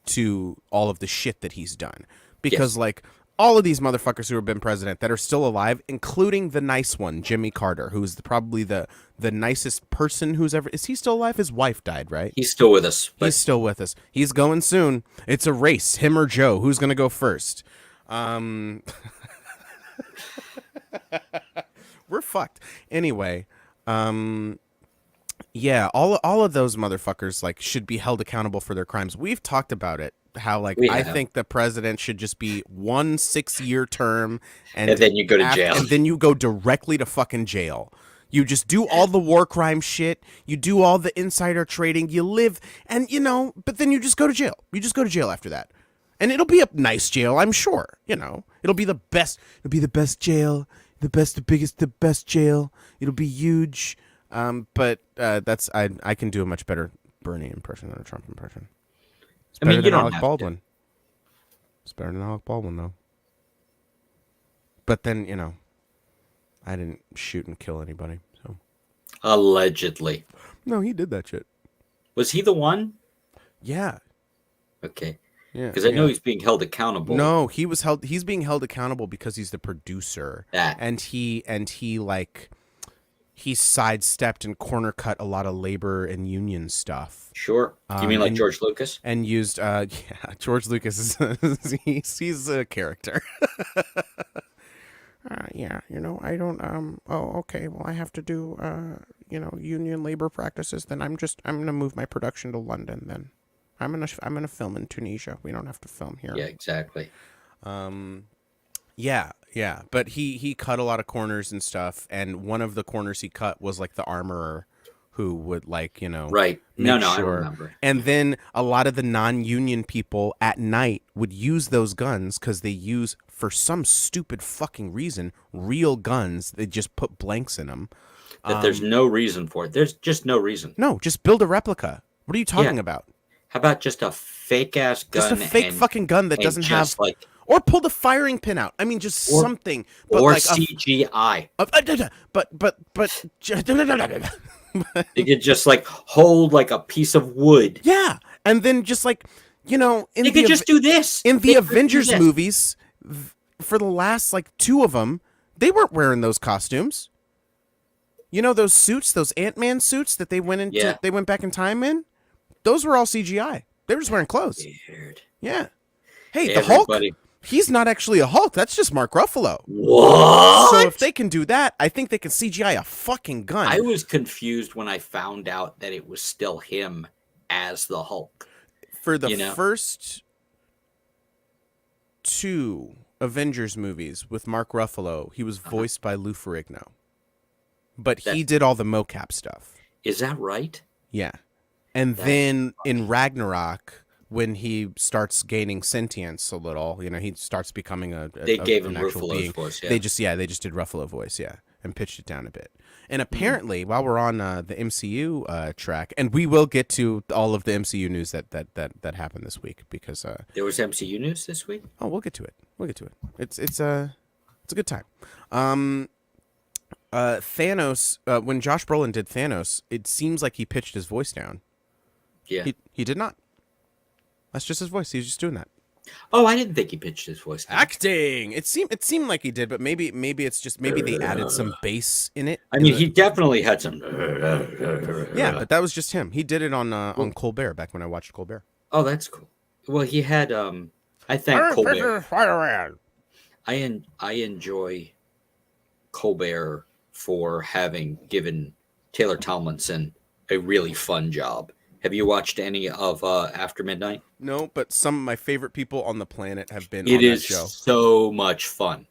A: to all of the shit that he's done. Because
B: Yes,
A: like all of these motherfuckers who have been president that are still alive, including the nice one, Jimmy Carter, who's probably the nicest person who's ever. Is he still alive? His wife died, right?
B: he's still with us,
A: He's
B: but
A: still with us. He's going soon. It's a race, him or Joe. Who's gonna go first? Um, we're fucked. Anyway, yeah, all of those motherfuckers like should be held accountable for their crimes. We've talked about it. How like
B: we
A: I
B: have,
A: think the president should just be 1 6-year term,
B: and then you go to jail.
A: and then you go directly to fucking jail. You just do all the war crime shit. You do all the insider trading. You live, and but then you just go to jail. You just go to jail after that, and it'll be a nice jail, I'm sure. It'll be the best. It'll be the best jail, the best, the biggest, the best jail. It'll be huge. But that's I can do a much better Bernie impression than a Trump impression. It's
B: I
A: better
B: mean, you
A: than
B: don't
A: Alec
B: have to.
A: Baldwin. It's better than Alec Baldwin though. But then I didn't shoot and kill anybody. So
B: Allegedly,
A: no, he did that shit.
B: was he the one?
A: Yeah,
B: Okay,
A: yeah,
B: because I know
A: yeah.
B: he's being held accountable.
A: No, he's being held accountable because he's the producer,
B: That
A: and he like he sidestepped and corner cut a lot of labor and union stuff.
B: sure. You mean like
A: And
B: George Lucas?
A: used yeah, George Lucas is he's a character. Yeah, I don't oh, okay, well, I have to do union labor practices, then I'm going to move my production to London then. I'm going to film in Tunisia. We don't have to film here.
B: Yeah, exactly.
A: Um yeah, yeah, but he cut a lot of corners and stuff, and one of the corners he cut was like the armorer who would like,
B: Right.
A: make
B: No, I
A: sure.
B: remember.
A: And then a lot of the non-union people at night would use those guns because they use, for some stupid fucking reason, real guns. They just put blanks in them.
B: That there's no reason for it. There's just no reason.
A: No, just build a replica. What are you
B: Yeah.
A: talking about?
B: How about just a fake ass
A: Just a
B: gun
A: fake fucking gun that
B: and
A: doesn't have,
B: just like
A: or pull the firing pin out. I mean, just
B: or
A: something. But
B: or
A: like
B: CGI?
A: but
B: They could just like hold like a piece of wood.
A: yeah, and then just like,
B: They could just do this.
A: in the
B: They could do
A: Avengers
B: this.
A: movies, for the last like two of them, they weren't wearing those costumes. You know those suits, those Ant-Man suits that they went into,
B: Yeah.
A: they went back in time in. Those were all CGI. They were just wearing clothes.
B: Weird.
A: Yeah. Hey, the
B: Everybody.
A: Hulk. He's not actually a Hulk. That's just Mark Ruffalo.
B: What?
A: So if they can do that, I think they can CGI a fucking gun.
B: I was confused when I found out that it was still him as the Hulk.
A: For the first two Avengers movies with Mark Ruffalo, he was voiced by Lou Ferrigno. But he did all the mocap stuff.
B: Is that right?
A: Yeah. And then in Ragnarok, when he starts gaining sentience a little, he starts becoming
B: they gave him
A: an actual
B: Ruffalo's
A: being.
B: voice. Yeah.
A: They just did Ruffalo voice, yeah, and pitched it down a bit. And apparently, while we're on the MCU track, and we will get to all of the MCU news that happened this week, because
B: there was MCU news this week.
A: Oh, we'll get to it. It's a good time. Thanos. When Josh Brolin did Thanos, it seems like he pitched his voice down.
B: Yeah.
A: He did not. That's just his voice. He was just doing that.
B: Oh, I didn't think he pitched his voice down.
A: Acting. It seemed like he did, but maybe it's just they added some bass in it.
B: I mean, he definitely had some.
A: Yeah, but that was just him. He did it on Colbert back when I watched Colbert.
B: Oh, that's cool. Well, he had. I thank Colbert. I enjoy Colbert for having given Taylor Tomlinson a really fun job. Have you watched any of After Midnight?
A: No, but some of my favorite people on the planet have been
B: on
A: that show.
B: It is so much fun.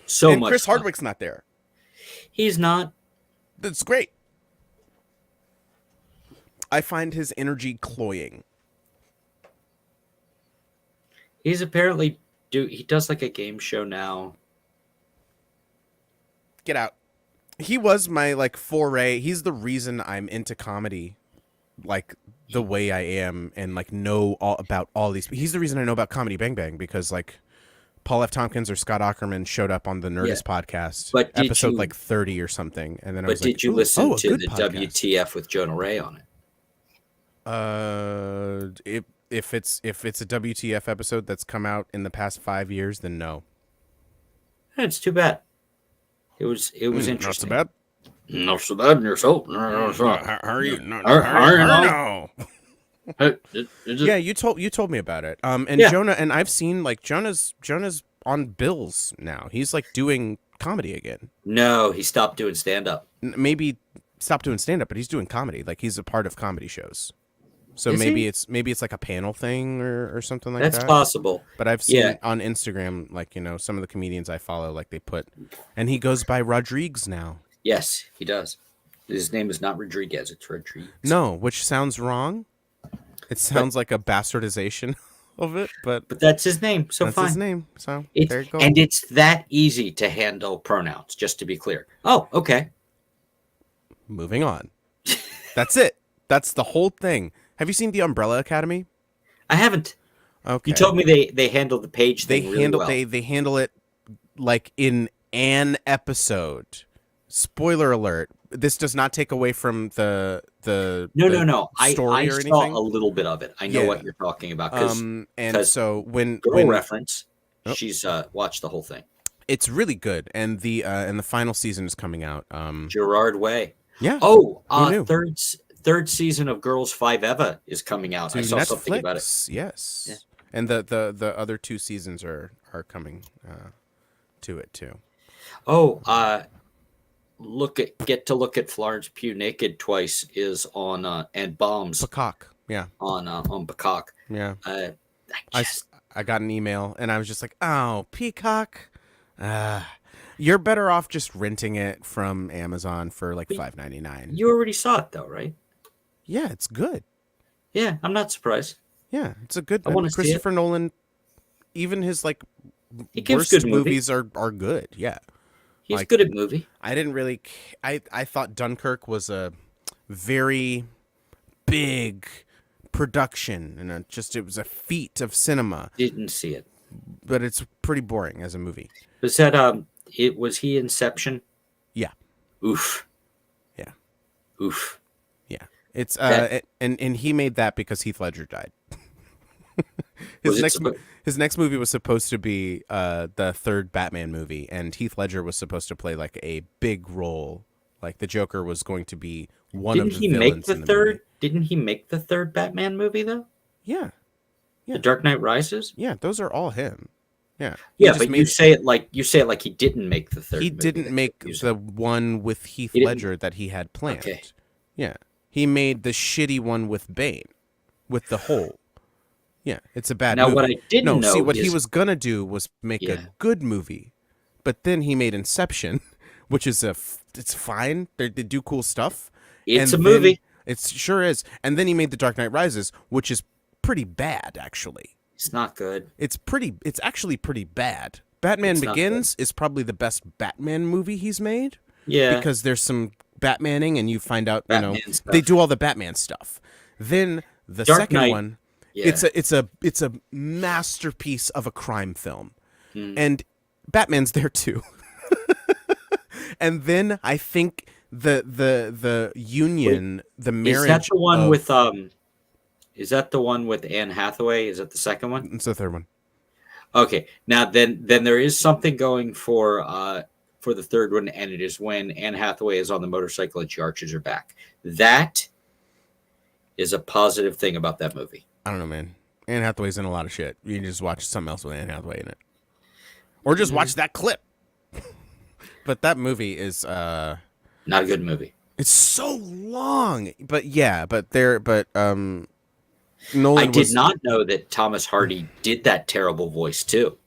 B: So much
A: Chris
B: fun.
A: Hardwick's not there.
B: He's not.
A: That's great. I find his energy cloying.
B: He's apparently he does like a game show now.
A: Get out. He was my foray. He's the reason I'm into comedy. The way I am, and know all about all these. He's the reason I know about Comedy Bang Bang, because Paul F. Tompkins or Scott Ackerman showed up on the Nerdist podcast,
B: but
A: episode 30 or something, and then I was like,
B: did you listen to the
A: podcast.
B: WTF with Jonah Ray on
A: it? If it's a WTF episode that's come out in the past 5 years, then no.
B: It's too bad. It was interesting.
A: Not so bad.
B: Not so bad in yourself.
A: How are you?
B: No.
A: Yeah, you told me about it. And Jonah, and I've seen Jonah's on bills now. He's doing comedy again.
B: No, he stopped doing stand up.
A: Maybe stopped doing stand up, but he's doing comedy. He's a part of comedy shows. So
B: Is
A: maybe
B: he?
A: it's like a panel thing or something like that.
B: That's possible.
A: But I've seen on Instagram, some of the comedians I follow, they put, and he goes by Rodriguez now.
B: Yes, he does. His name is not Rodriguez; it's Rodriguez.
A: No, which sounds wrong. It sounds like a bastardization of it, but
B: that's his name. So
A: that's
B: fine.
A: his name. So there you go.
B: And it's that easy to handle pronouns. Just to be clear. Oh, okay.
A: Moving on. That's it. That's the whole thing. Have you seen The Umbrella Academy?
B: I haven't.
A: Okay.
B: You told me they handle the page thing really well.
A: They handle it in an episode. Spoiler alert. This does not take away from the
B: No.
A: story
B: I
A: or
B: saw
A: anything.
B: a little bit of it. I know what you're talking about.
A: And so when
B: reference, she's watched the whole thing.
A: It's really good, and the final season is coming out.
B: Gerard Way.
A: Yeah.
B: Oh, third season of Girls 5 Eva is coming out.
A: To
B: I saw
A: Netflix,
B: something about it.
A: Yes.
B: Yeah.
A: And the other two seasons are coming to it too.
B: Oh, get to look at Florence Pugh naked twice is on and Bombs
A: Peacock. Yeah.
B: On Peacock.
A: Yeah.
B: I
A: got an email and I was just like, oh, Peacock. You're better off just renting it from Amazon for $5.99.
B: You already saw it though, right?
A: Yeah, it's good.
B: Yeah, I'm not surprised.
A: Yeah, it's a good.
B: I want to see it.
A: Christopher Nolan, even his
B: he gives
A: worst
B: good
A: movies are good. Yeah,
B: he's good at movie.
A: I didn't really. I thought Dunkirk was a very big production, and it was a feat of cinema.
B: Didn't see it.
A: But it's pretty boring as a movie.
B: Was that was he Inception?
A: Yeah.
B: Oof.
A: Yeah.
B: Oof.
A: Yeah. It's
B: That-
A: and he made that because Heath Ledger died.
B: Was
A: His next movie was supposed to be the third Batman movie, and Heath Ledger was supposed to play like a big role. Like the Joker was going to be one
B: Didn't
A: of
B: he
A: the
B: make
A: villains
B: the
A: in the
B: third?
A: movie.
B: Didn't he make the third Batman movie though?
A: Yeah. Yeah.
B: The Dark Knight Rises.
A: Yeah, those are all him. Yeah. He
B: Yeah,
A: just
B: but
A: made,
B: you say it like he didn't make the third.
A: he
B: movie
A: didn't
B: that
A: make
B: you're using.
A: the one with Heath
B: He didn't-
A: Ledger that he had planned.
B: Okay.
A: Yeah. He made the shitty one with Bane, with the hole. Yeah, it's a bad
B: Now,
A: movie.
B: what I didn't
A: no,
B: know
A: see, what he
B: is-
A: was gonna do was make
B: Yeah.
A: a good movie, but then he made Inception, which is it's fine. They do cool stuff.
B: It's
A: And
B: a
A: then-
B: movie.
A: It sure is. And then he made The Dark Knight Rises, which is pretty bad, actually.
B: It's not good.
A: It's actually pretty bad. Batman
B: It's not
A: Begins is probably the best Batman movie he's made.
B: Yeah.
A: Because there's some Batmaning, and you find out,
B: Batman stuff.
A: they do all the Batman stuff. Then the
B: Dark
A: second
B: Knight,
A: one,
B: yeah.
A: it's a masterpiece of a crime film,
B: Hmm.
A: and Batman's there too. And then I think the union, the marriage.
B: Is that the one
A: of-
B: with Is that the one with Anne Hathaway? Is that the second one?
A: It's the third one.
B: Okay. Now then there is something going for the third one, and it is when Anne Hathaway is on the motorcycle and she arches her back. That is a positive thing about that movie.
A: I don't know, man. Anne Hathaway's in a lot of shit. You can just watch something else with Anne Hathaway in it, or just watch that clip. But that movie is
B: Not a good movie.
A: it's so long. But yeah, Nolan
B: I did
A: was,
B: not know that Thomas Hardy did that terrible voice too.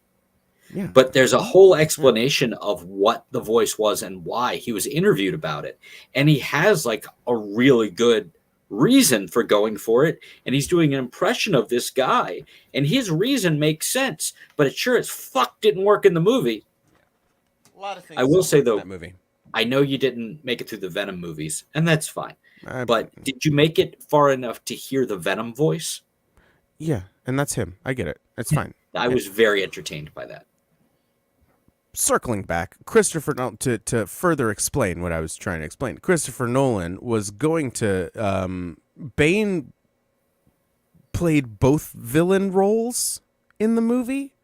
A: Yeah.
B: But there's a whole explanation of what the voice was and why. He was interviewed about it. And he has like a really good reason for going for it. And he's doing an impression of this guy. And his reason makes sense. But it sure as fuck didn't work in the movie.
A: a lot of things
B: I will say,
A: in
B: though,
A: that movie.
B: I know you didn't make it through the Venom movies. And that's fine.
A: I-
B: But did you make it far enough to hear the Venom voice?
A: yeah, and that's him. I get it. It's fine.
B: I was very entertained by that.
A: Circling back, Christopher to further explain what I was trying to explain. Christopher Nolan was going to Bane played both villain roles in the movie.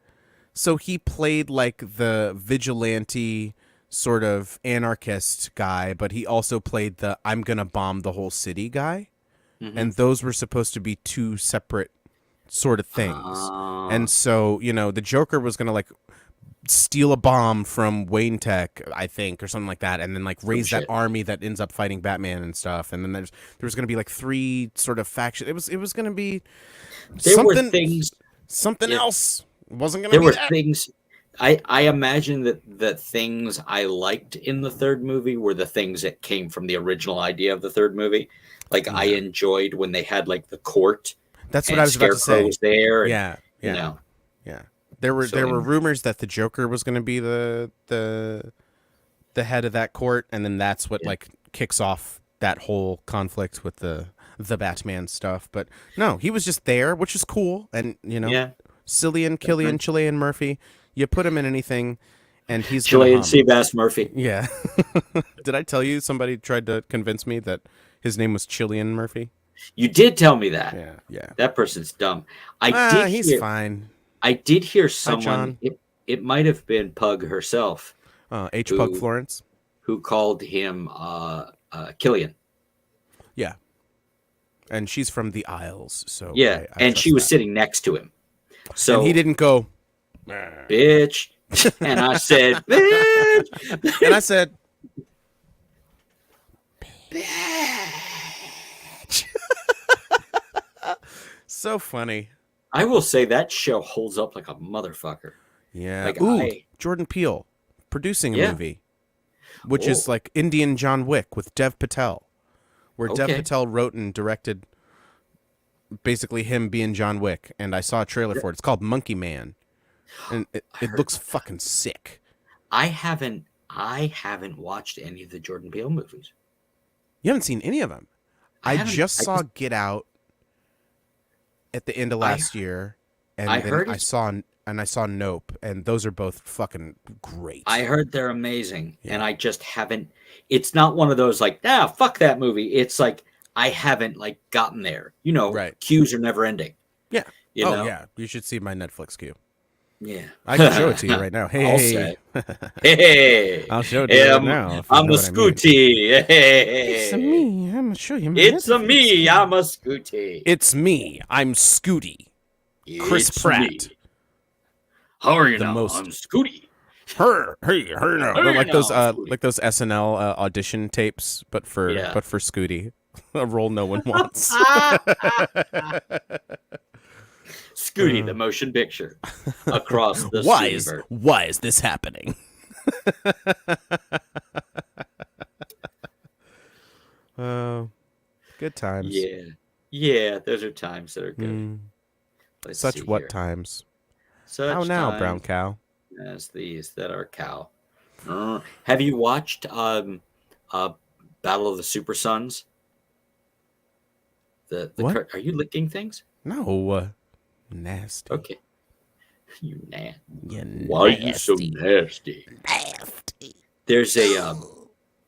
A: So he played like the vigilante sort of anarchist guy, but he also played the I'm going to bomb the whole city guy.
B: Mhm.
A: And those were supposed to be two separate sort of things. And so, the Joker was going to like steal a bomb from Wayne Tech, I think, or something like that, and then like raise that
B: shit.
A: army that ends up fighting Batman and stuff. And then there was going to be like three sort of factions. It was going to be
B: There were
A: something
B: things. Yeah.
A: else. It wasn't going to
B: There
A: be
B: were
A: that.
B: things. I imagine that the things I liked in the third movie were the things that came from the original idea of the third movie. Like I enjoyed when they had like the court.
A: That's what
B: and
A: I was about to
B: Scarecrow
A: say.
B: was there. And,
A: Yeah, yeah,
B: You know,
A: yeah. There were
B: So-
A: rumors that the Joker was going to be the head of that court, and then that's what like kicks off that whole conflict with the Batman stuff. But no, he was just there, which is cool. And
B: yeah.
A: Cillian Murphy, you put him in anything, and he's
B: Chilean
A: gonna hum.
B: Seabass Murphy.
A: Yeah. Did I tell you somebody tried to convince me that his name was Cillian Murphy?
B: You did tell me that.
A: Yeah, yeah.
B: That person's dumb. I did.
A: He's
B: hear,
A: fine.
B: I did hear
A: John.
B: someone. It might have been Pug herself
A: H. Pug
B: Who-
A: Florence.
B: who called him Killian.
A: Yeah. And she's from the Isles, so
B: Yeah,
A: I
B: and
A: trust
B: she was
A: that.
B: sitting next to him. So
A: And he didn't go.
B: bitch. And I said, bitch.
A: And I said, so funny.
B: I will say that show holds up like a motherfucker.
A: Yeah.
B: Like,
A: Ooh,
B: I-
A: Jordan Peele producing a
B: Yeah.
A: movie, which is
B: Oh.
A: like Indian John Wick with Dev Patel, where Dev
B: Okay.
A: Patel wrote and directed basically him being John Wick. And I saw a trailer for it. It's called Monkey Man. And it
B: heard
A: looks
B: about
A: fucking sick.
B: I haven't watched any of the Jordan Peele movies.
A: You haven't seen any of them. I just
B: I
A: saw
B: just
A: Get Out at the end of
B: I
A: last year,
B: I
A: and then
B: heard
A: I saw Nope, and those are both fucking
B: I
A: great.
B: heard they're amazing, and
A: Yeah.
B: I just haven't. It's not one of those like, fuck that movie. It's like I haven't like gotten there.
A: Right.
B: Queues are never ending.
A: Yeah.
B: You
A: Oh
B: know,
A: yeah. You should see my Netflix queue.
B: yeah.
A: I can show it to you right now.
B: I'll
A: Hey,
B: say, hey,
A: I'll show it to you right
B: I'm,
A: now if you
B: I'm
A: know
B: a
A: what I mean.
B: Scooty.
A: It's
B: Hey,
A: me. I'm gonna show you my
B: it's a
A: Netflix
B: me.
A: queue.
B: I'm a Scooty.
A: It's me. I'm Scooty. Chris
B: It's
A: Pratt.
B: me. How are you
A: The
B: now?
A: most.
B: I'm Scooty.
A: Her now.
B: How are you now,
A: Like
B: Scooty?
A: those SNL audition tapes, but for
B: Yeah.
A: Scooty, a role no one wants.
B: Scooty, the motion picture across the Scootyverse.
A: Why is this happening? Oh, good times.
B: Yeah. Yeah, those are times that are good.
A: Mm,
B: Let's
A: such
B: see
A: what
B: here.
A: times?
B: Such
A: How now,
B: times
A: brown cow?
B: as these that are cow. Have you watched uh Battle of the Super Sons?
A: What?
B: Are you licking things?
A: No, nasty.
B: Okay. You nasty.
A: You
B: Why are you so
A: nasty.
B: nasty?
A: Nasty.
B: There's a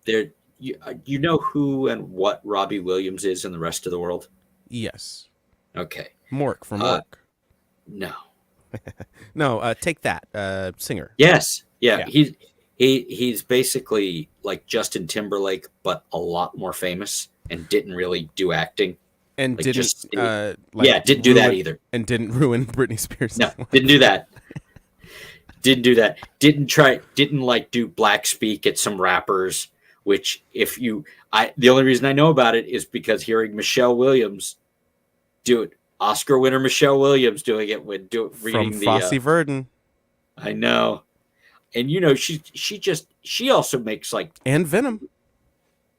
B: there you know who and what Robbie Williams is in the rest of the world?
A: Yes.
B: Okay.
A: Mork from
B: Uh,
A: Mork.
B: No.
A: No, take that. Singer.
B: Yes. Yeah.
A: Yeah.
B: He's basically like Justin Timberlake, but a lot more famous and didn't really do acting.
A: And
B: Like,
A: didn't
B: just stayed-
A: like
B: didn't do that
A: ruin-
B: either.
A: And didn't ruin Britney Spears.
B: No, didn't do that. Didn't do that. Didn't like do black speak at some rappers, which the only reason I know about it is because hearing Michelle Williams do it. Oscar winner Michelle Williams doing it reading
A: From
B: the
A: Fosse Verdon.
B: I know. And she also makes like
A: And Venom.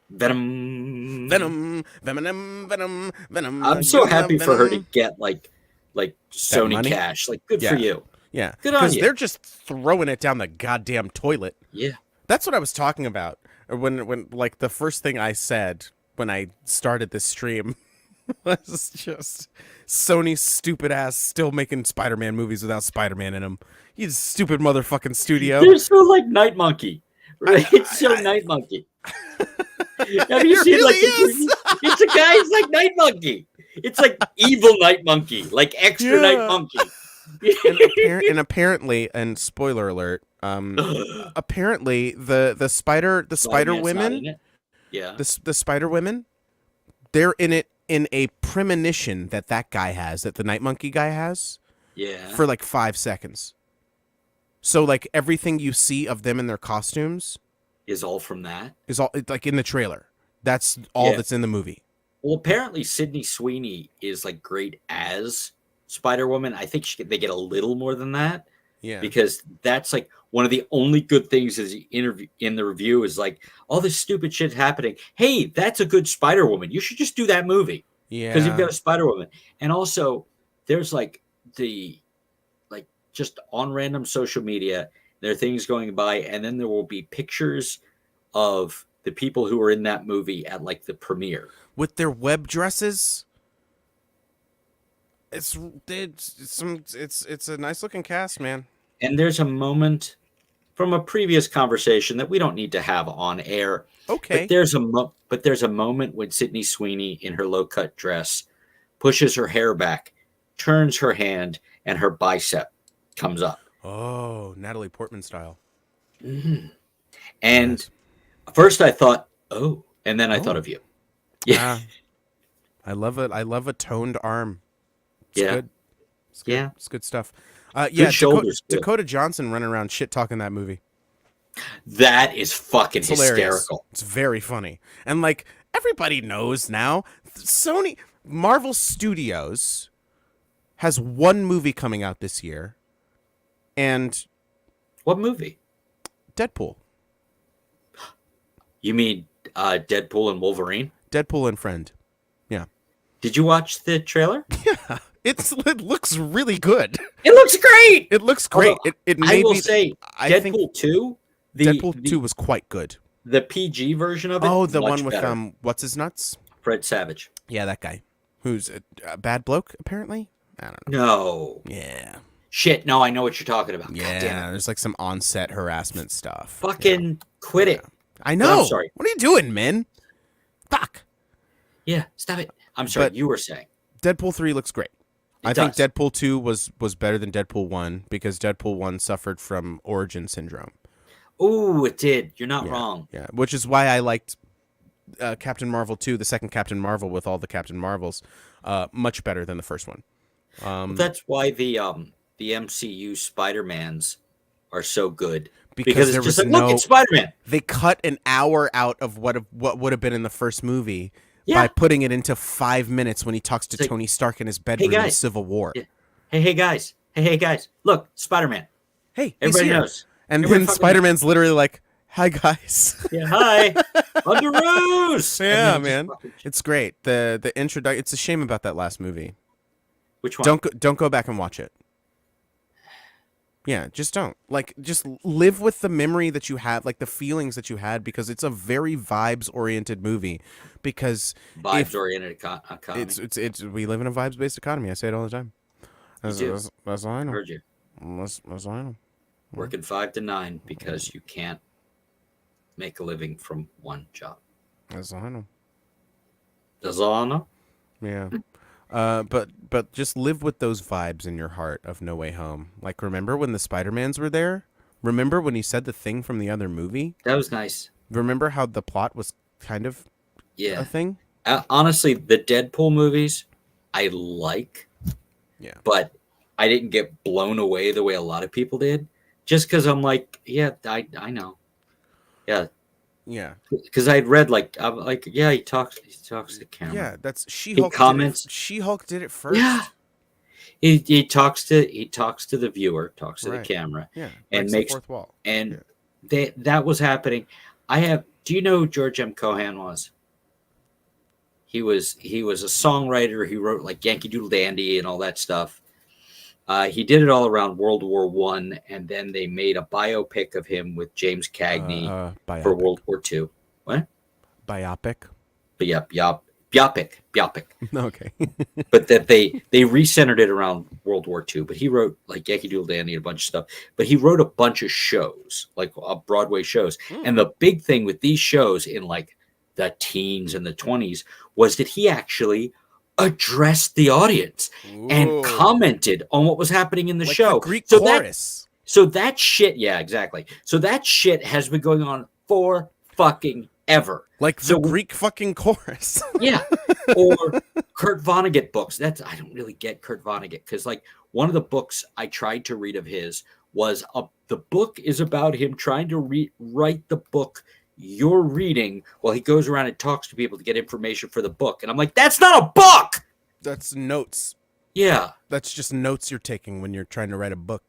B: Venom.
A: Venom.
B: I'm so happy for her to
A: Venom.
B: get like Sony
A: money?
B: cash. Like good
A: Yeah.
B: for you.
A: Yeah.
B: Good on
A: Because
B: you.
A: they're just throwing it down the goddamn toilet.
B: Yeah.
A: That's what I was talking about. When like the first thing I said when I started this stream was just Sony's stupid ass still making Spider-Man movies without Spider-Man in them. You stupid motherfucking studio.
B: They're so like Night Monkey. Right? It's so Night Monkey. Have you
A: It
B: seen
A: really
B: like the
A: is.
B: preview? It's a guy, it's like Night Monkey. It's like evil Night Monkey, like extra
A: Yeah.
B: Night Monkey.
A: And apparently, and spoiler alert, apparently the spider
B: Spider-Man's not
A: women,
B: in it. Yeah.
A: the spider women, they're in it in a premonition that guy has, that the Night Monkey guy has,
B: Yeah.
A: for like 5 seconds. So like everything you see of them in their costumes
B: Is all from that.
A: is all like in the trailer. That's all
B: Yeah.
A: that's in the movie.
B: Well, apparently Sydney Sweeney is like great as Spider-Woman. I think they get a little more than that.
A: Yeah.
B: Because that's like one of the only good things is the interview in the review is like all this stupid shit happening. Hey, that's a good Spider-Woman. You should just do that movie
A: Yeah.
B: because you've got a Spider-Woman. And also, there's like just on random social media, there are things going by, and then there will be pictures of the people who were in that movie at like the premiere
A: with their web dresses. It's a nice looking cast, man.
B: And there's a moment from a previous conversation that we don't need to have on air.
A: Okay.
B: But there's a moment when Sydney Sweeney in her low cut dress pushes her hair back, turns her hand, and her bicep comes up.
A: Oh, Natalie Portman style.
B: Mm-hmm. And
A: Nice.
B: first I thought, oh, and then I thought of you. Yeah.
A: I love it. I love a toned arm. It's
B: Yeah.
A: good. It's good.
B: Yeah.
A: It's good stuff. Yeah,
B: shoulders, too.
A: Dakota Johnson running around shit talking that movie.
B: That is fucking
A: It's hilarious.
B: hysterical.
A: It's very funny. And like everybody knows now, Marvel Studios has one movie coming out this year, and
B: What movie?
A: Deadpool.
B: You mean Deadpool and Wolverine?
A: Deadpool and Friend. Yeah.
B: Did you watch the trailer?
A: Yeah. It looks really good.
B: It looks great.
A: It looks great.
B: Although,
A: It
B: I
A: may
B: will
A: be,
B: say,
A: I think
B: Deadpool 2,
A: Deadpool 2 was quite good.
B: the PG version of it.
A: Oh, the
B: much
A: one with
B: better.
A: what's his nuts?
B: Fred Savage.
A: Yeah, that guy. Who's a bad bloke, apparently? I don't know.
B: No.
A: Yeah.
B: Shit, no, I know what you're talking about. God damn
A: Yeah,
B: it.
A: there's like some on-set harassment stuff.
B: Fucking quit it.
A: I
B: But I'm
A: know.
B: sorry.
A: What are you doing, man? Fuck.
B: Yeah, stop it. I'm sorry,
A: But
B: you were saying.
A: Deadpool 3 looks great.
B: It
A: I
B: does.
A: think Deadpool 2 was better than Deadpool 1 because Deadpool 1 suffered from origin syndrome.
B: Ooh, it did. You're not
A: Yeah.
B: wrong.
A: Yeah, which is why I liked Captain Marvel 2, the second Captain Marvel with all the Captain Marvels, much better than the first one.
B: That's why the MCU Spider-Mans are so good.
A: Because
B: Because
A: there
B: it's just
A: was
B: like, look, it's Spider-Man.
A: They cut an hour out of what would have been in the first movie
B: Yeah.
A: by putting it into 5 minutes when he talks to
B: It's like,
A: Tony Stark in his bedroom in
B: guys.
A: Civil War.
B: Yeah. Hey guys. Hey guys. Look, Spider-Man.
A: Hey, he's
B: Everybody
A: here.
B: knows.
A: And
B: Everybody
A: then
B: fucking
A: Spider-Man's literally like, "Hi guys."
B: Yeah, hi. Underoos.
A: Yeah, man. It's great. The introduction. It's a shame about that last movie.
B: Which one?
A: Don't go back and watch it. Yeah, just don't. Like, just live with the memory that you have, like the feelings that you had, because it's a very vibes-oriented movie. Because
B: Vibes-oriented economy.
A: it's we live in a vibes-based economy. I say it all the time. That's all I know.
B: Heard you.
A: That's all I know.
B: Working 5 to 9 because you can't make a living from one job.
A: That's all I know.
B: That's all I know.
A: Yeah. But just live with those vibes in your heart of No Way Home. Like, remember when the Spider-Mans were there? Remember when he said the thing from the other movie?
B: That was nice.
A: Remember how the plot was kind of a thing?
B: Honestly, the Deadpool movies, I like.
A: Yeah.
B: But I didn't get blown away the way a lot of people did. Just because I'm like, yeah, I know. Yeah.
A: Yeah.
B: Because I'd read I'm like, yeah, he talks to the camera.
A: Yeah, that's She-Hulk.
B: He comments.
A: She-Hulk did it first.
B: Yeah. He talks to the viewer, talks to the camera, and makes
A: the fourth wall.
B: And that was happening. Do you know who George M. Cohan was? He was a songwriter. He wrote like Yankee Doodle Dandy and all that stuff. He did it all around World War I, and then they made a biopic of him with James Cagney for World War II. What?
A: Biopic?
B: But biopic.
A: Okay.
B: But that they recentered it around World War II. But he wrote like Yankee Doodle Dandy and a bunch of stuff. But he wrote a bunch of shows, like Broadway shows. And the big thing with these shows in like the teens and the 20s was that he actually addressed the audience and commented on what was happening in the show.
A: The Greek chorus.
B: So that shit, yeah, exactly. So that shit has been going on for fucking ever.
A: Like the Greek fucking chorus.
B: Yeah. Or Kurt Vonnegut books. I don't really get Kurt Vonnegut because like one of the books I tried to read of his was the book is about him trying to write the book you're reading while he goes around and talks to people to get information for the book. And I'm like, that's not a book.
A: That's notes.
B: Yeah.
A: That's just notes you're taking when you're trying to write a book.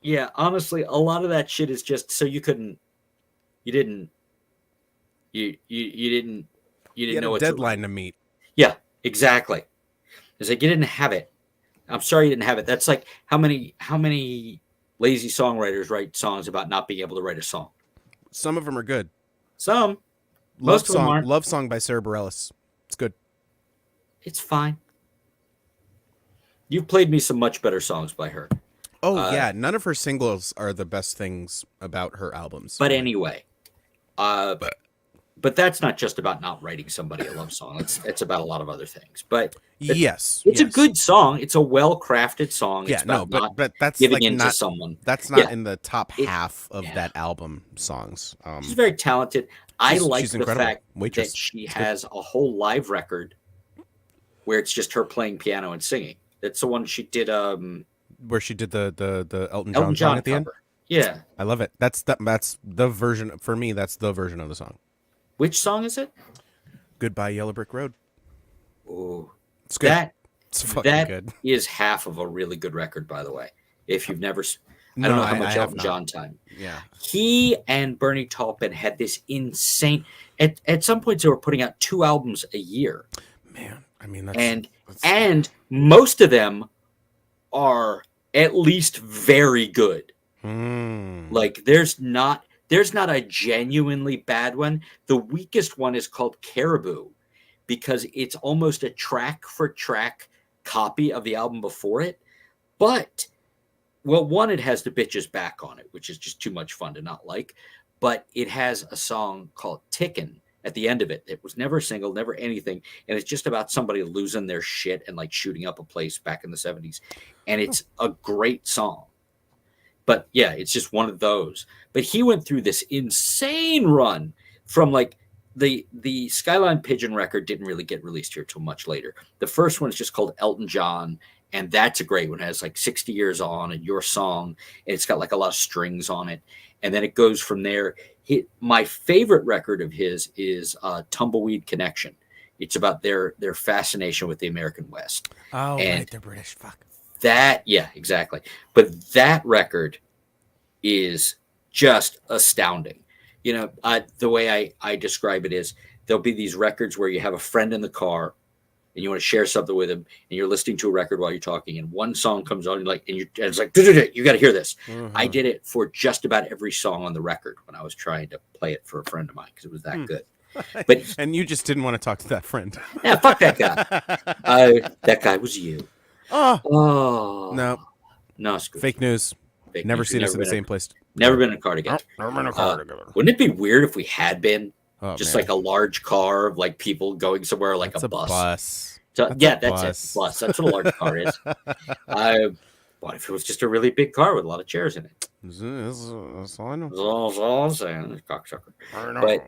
B: Yeah, honestly, a lot of that shit is just so you didn't know
A: a deadline to meet.
B: Yeah, exactly. It's like you didn't have it. I'm sorry you didn't have it. That's like how many lazy songwriters write songs about not being able to write a song?
A: Some of them are good.
B: Most of them aren't.
A: Love Song by Sarah Bareilles. It's good.
B: It's fine. You've played me some much better songs by her.
A: Oh, yeah. None of her singles are the best things about her albums.
B: But anyway, but that's not just about not writing somebody a love song. It's about a lot of other things. But
A: it's
B: a good song. It's a well-crafted song.
A: Yeah, but that's
B: giving
A: like
B: into
A: not
B: someone.
A: That's not in the top half of that album songs.
B: She's very talented. I like
A: she's
B: the
A: incredible.
B: fact that she has a whole live record where it's just her playing piano and singing. That's the one she did.
A: Where she did the Elton
B: John
A: song at the
B: cover.
A: end.
B: Yeah,
A: I love it. That's the version for me. That's the version of the song.
B: Which song is it?
A: Goodbye Yellow Brick Road.
B: Oh,
A: it's good. It's fucking
B: that
A: good.
B: Is half of a really good record, by the way. If you've never, I don't know how much Elton John time.
A: Yeah,
B: he and Bernie Taupin had this insane. At some points, they were putting out 2 albums a year.
A: Man, I mean,
B: and most of them are at least very good. Like there's not a genuinely bad one. The weakest one is called Caribou, because it's almost a track for track copy of the album before it. But, well, one, it has the Bitches Back on it, which is just too much fun to not like. But it has a song called Tickin' at the end of it. It was never a single, never anything. And it's just about somebody losing their shit and like shooting up a place back in the 70s. And it's a great song. But yeah, it's just one of those. But he went through this insane run from like the Skyline Pigeon record didn't really get released here till much later. The first one is just called Elton John, and that's a great one. It has like 60 Years On and Your Song, and it's got like a lot of strings on it. And then it goes from there. My favorite record of his is Tumbleweed Connection. It's about their fascination with the American West.
A: Oh,
B: and
A: right, they're British. Fuck.
B: that, yeah, exactly. But that record is just astounding. You know, the way I describe it is there'll be these records where you have a friend in the car and you want to share something with him, and you're listening to a record while you're talking, and one song comes on, and it's like, you got to hear this.
A: Mm-hmm.
B: I did it for just about every song on the record when I was trying to play it for a friend of mine because it was that good. But
A: and you just didn't want to talk to that friend.
B: yeah, fuck that guy. That guy was you.
A: Oh
B: no, screw
A: fake news.
B: Fake
A: Never
B: news.
A: seen us in the same place.
B: Never been in a car together.
A: Never been in a car together.
B: Wouldn't it be weird if we had been?
A: Oh,
B: just
A: man.
B: like a large car of like people going somewhere, like
A: That's
B: a bus.
A: So,
B: that's it. Bus. That's what a large car is. What if it was just a really big car with a lot of chairs in it?
A: That's all I know.
B: That's all I'm saying, cocksucker.
A: I know.
B: But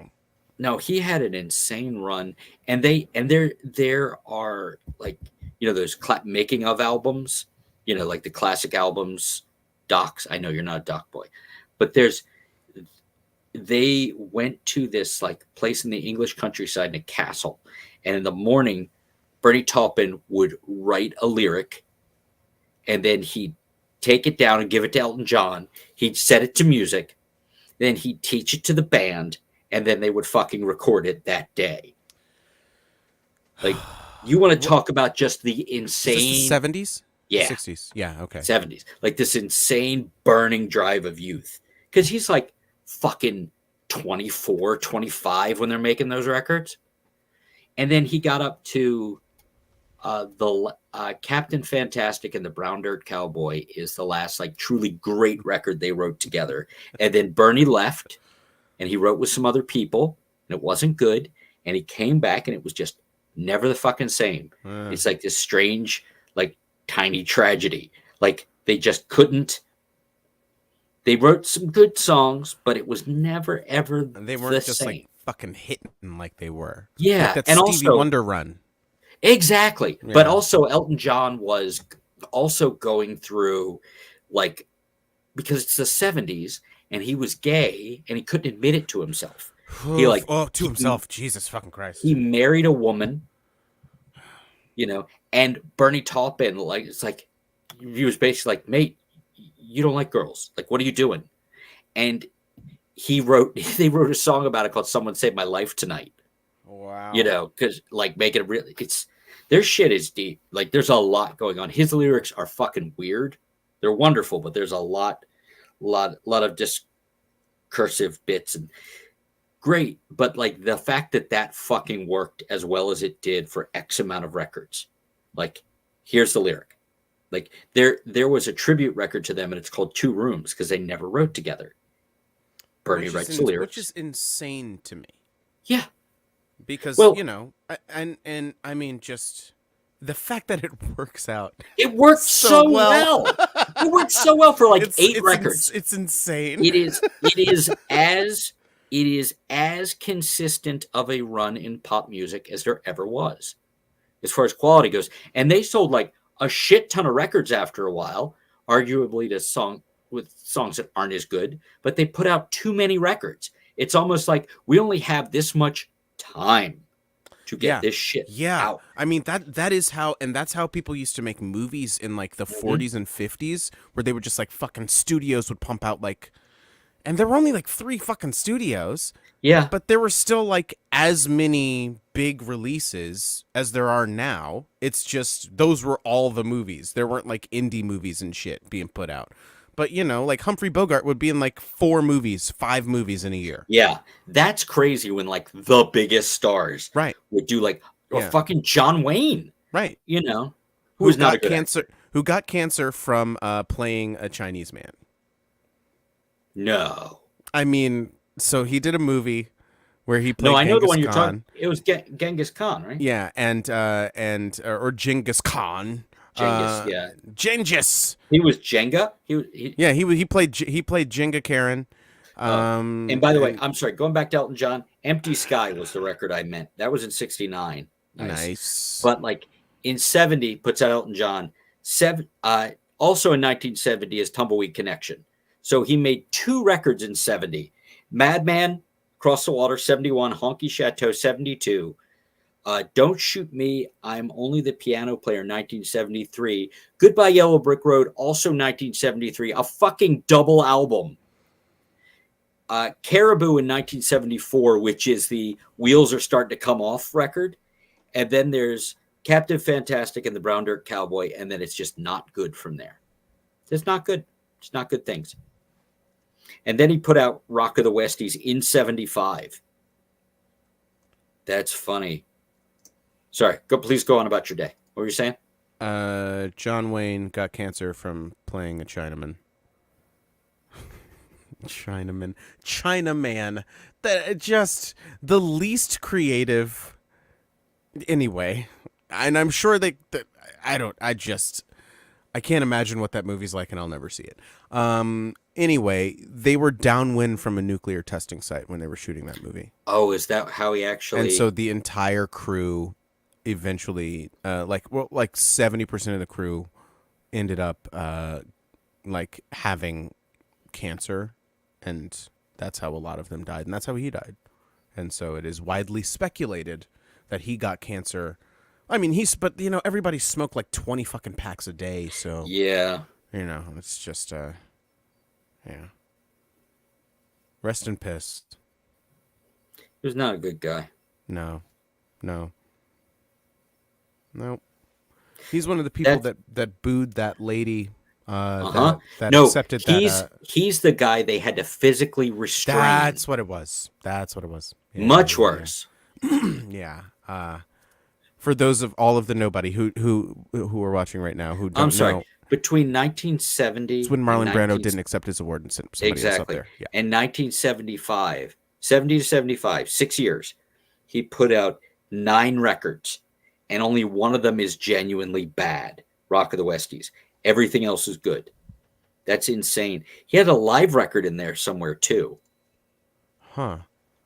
B: no, he had an insane run, and there are like, you know, those making of albums, you know, like the classic albums, docs. I know you're not a doc boy, but they went to this like place in the English countryside in a castle, and in the morning, Bernie Taupin would write a lyric, and then he'd take it down and give it to Elton John. He'd set it to music, then he'd teach it to the band, and then they would fucking record it that day. Like, you want to talk about just the insane...
A: Is this the 70s?
B: Yeah.
A: 60s. Yeah, okay.
B: 70s. Like this insane burning drive of youth. Because he's like fucking 24, 25 when they're making those records. And then he got up to the Captain Fantastic and the Brown Dirt Cowboy is the last like truly great record they wrote together. And then Bernie left and he wrote with some other people and it wasn't good. And he came back and it was just never the fucking same. It's like this strange, like tiny tragedy. Like they just couldn't. They wrote some good songs, but it was never ever
A: they weren't
B: the
A: just
B: same.
A: like fucking hitting like they were.
B: Yeah,
A: like that
B: and
A: Stevie
B: also
A: Wonder run.
B: Exactly.
A: Yeah.
B: But also Elton John was also going through like, because it's the 70s and he was gay and he couldn't admit it to himself. He like
A: to himself. Jesus fucking Christ.
B: He married a woman, you know, and Bernie Taupin, like, it's like, he was basically like, mate, you don't like girls. Like, what are you doing? And they wrote a song about it called Someone Saved My Life Tonight.
A: Wow.
B: You know, because like making it really, their shit is deep. Like there's a lot going on. His lyrics are fucking weird. They're wonderful, but there's a lot of discursive bits and great. But like the fact that fucking worked as well as it did for X amount of records. Like, here's the lyric. Like there was a tribute record to them and it's called Two Rooms because they never wrote together. Bernie writes the lyrics.
A: Which is insane to me.
B: Yeah.
A: Because, you know, and I mean, just the fact that it works out.
B: It worked so well. It worked so well for like eight records.
A: It's insane.
B: It is as consistent of a run in pop music as there ever was, as far as quality goes. And they sold like a shit ton of records after a while, arguably with songs that aren't as good, but they put out too many records. It's almost like we only have this much time to get this shit out.
A: I mean, that is how, and that's how people used to make movies in like the 40s and 50s, where they were just like fucking studios would pump out like, and there were only like 3 fucking studios.
B: Yeah.
A: But there were still like as many big releases as there are now. It's just, those were all the movies. There weren't like indie movies and shit being put out. But, you know, like Humphrey Bogart would be in like 4 movies, 5 movies in a year.
B: Yeah. That's crazy when like the biggest stars
A: would
B: do like or
A: Yeah.
B: fucking John Wayne,
A: Right.
B: you know, who
A: Who
B: was not a
A: got
B: good actor.
A: cancer? Who got cancer from playing a Chinese man?
B: No.
A: I mean, so he did a movie where he
B: No,
A: played
B: I know the
A: Genghis
B: one you're talking.
A: Khan.
B: It was Genghis Khan, right?
A: Yeah, and or Genghis Khan.
B: Genghis, yeah.
A: Genghis.
B: He was Jenga. He
A: Yeah, he played Jenga Karen.
B: Oh, and by the way,
A: And
B: I'm sorry. Going back to Elton John, "Empty Sky" was the record I meant. That was in '69. Nice,
A: nice.
B: but like in '70, puts out Elton John. Also in 1970 is "Tumbleweed Connection." So he made two records in '70: "Madman," "Cross the Water" '71, "Honky Chateau" '72. "Don't Shoot Me, I'm Only the Piano Player" 1973. "Goodbye Yellow Brick Road" also 1973. A fucking double album. Caribou in 1974, which is the Wheels Are Starting to Come Off record. And then there's Captain Fantastic and the Brown Dirt Cowboy. And then it's just not good from there. It's not good. It's not good things. And then he put out Rock of the Westies in 75. That's funny. Sorry, please go on about your day. What were you saying?
A: John Wayne got cancer from playing a Chinaman. Chinaman. That just the least creative. Anyway, and I'm sure that I can't imagine what that movie's like, and I'll never see it. Anyway, they were downwind from a nuclear testing site when they were shooting that movie.
B: Oh, is that how he actually?
A: And so the entire crew eventually, like 70% of the crew ended up like having cancer, and that's how a lot of them died, and that's how he died. And so it is widely speculated that he got cancer. I mean, but everybody smoked like 20 fucking packs a day, so
B: Yeah.
A: it's just yeah. Rest in piss.
B: He was not a good guy.
A: No. He's one of the people that booed that lady that
B: No,
A: accepted
B: he's the guy they had to physically restrain.
A: That's what it was. Yeah,
B: Much worse.
A: Yeah. For those of all of the nobody who are watching right now who don't
B: I'm sorry.
A: know,
B: Between 1970
A: it's when Marlon Brando didn't accept his award and sent somebody else up there. Yeah.
B: And 1975, 70 to 75, 6 years, he put out 9 records, and only one of them is genuinely bad. Rock of the Westies. Everything else is good. That's insane. He had a live record in there somewhere too.
A: Huh.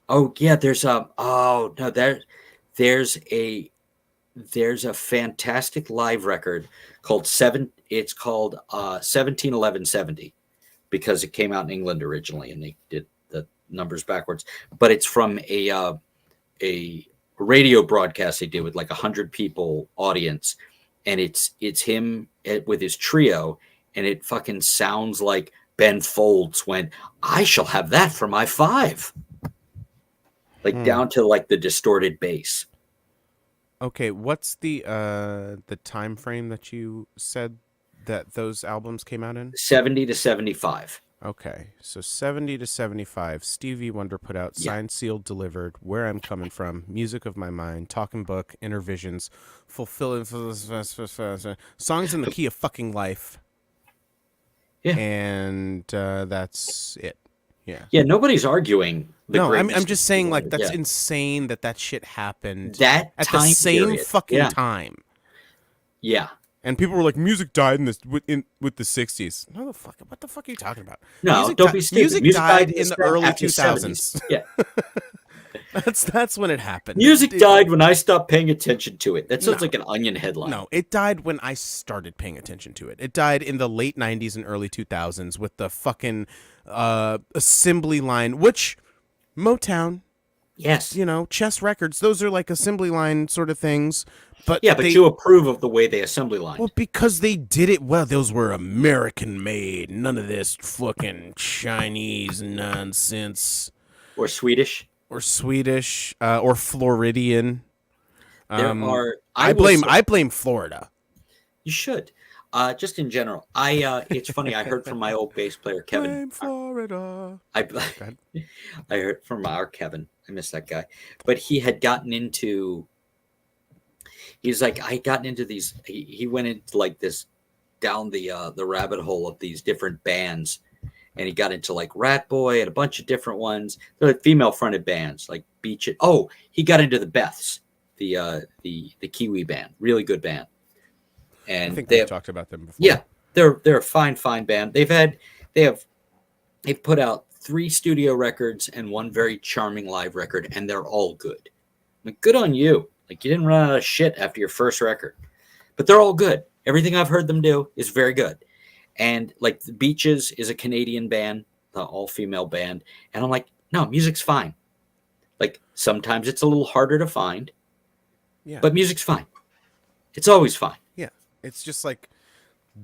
B: Oh yeah, there's a fantastic live record called 171170 because it came out in England originally and they did the numbers backwards, but it's from a radio broadcast they did with like 100 people audience, and it's him with his trio, and it fucking sounds like Ben Folds went, "I shall have that for my 5." Like down to like the distorted bass.
A: Okay, what's the time frame that you said that those albums came out in?
B: 70 to 75.
A: Okay, so 70 to 75, Stevie Wonder put out Signed, Sealed, Delivered, Where I'm Coming From, Music of My Mind, Talking Book, Inner Visions, Fulfilling Songs in the Key of Fucking Life.
B: Yeah.
A: And that's it. Yeah.
B: Yeah, nobody's arguing.
A: I'm just saying, like, that's insane that shit happened
B: that
A: at
B: time
A: the same
B: period.
A: fucking time.
B: Yeah.
A: And people were like, music died with the 60s. No, what the fuck are you talking about?
B: No, don't be stupid.
A: Music died in the early 2000s.
B: Yeah.
A: That's when it happened.
B: Music died when I stopped paying attention to it. That sounds like an Onion headline.
A: No, it died when I started paying attention to it. It died in the late 90s and early 2000s with the fucking assembly line, which Motown,
B: yes,
A: Chess Records, those are like assembly line sort of things. But
B: you approve of the way they assembly line.
A: Well, because they did it well. Those were American made. None of this fucking Chinese nonsense.
B: Or Swedish.
A: Or Floridian.
B: I
A: blame Florida.
B: You should. Just in general. It's funny, I heard from my old bass player Kevin.
A: Blame Florida.
B: I heard from our Kevin. I miss that guy. But he had gotten into he's like, I gotten into these. He went into like this down the rabbit hole of these different bands, and he got into like Rat Boy and a bunch of different ones. They're like female fronted bands, like Beach It. Oh, he got into the Beths, the Kiwi band, really good band.
A: I
B: And
A: think we've talked about them before.
B: yeah, they're a fine band. They've put out 3 studio records and 1 very charming live record, and they're all good. Like, good on you. Like, you didn't run out of shit after your first record, but they're all good. Everything I've heard them do is very good. And like the Beaches is a Canadian band, the all female band, and I'm like, no, music's fine. Like sometimes it's a little harder to find,
A: Yeah.
B: but music's fine. It's always fine.
A: Yeah. It's just like,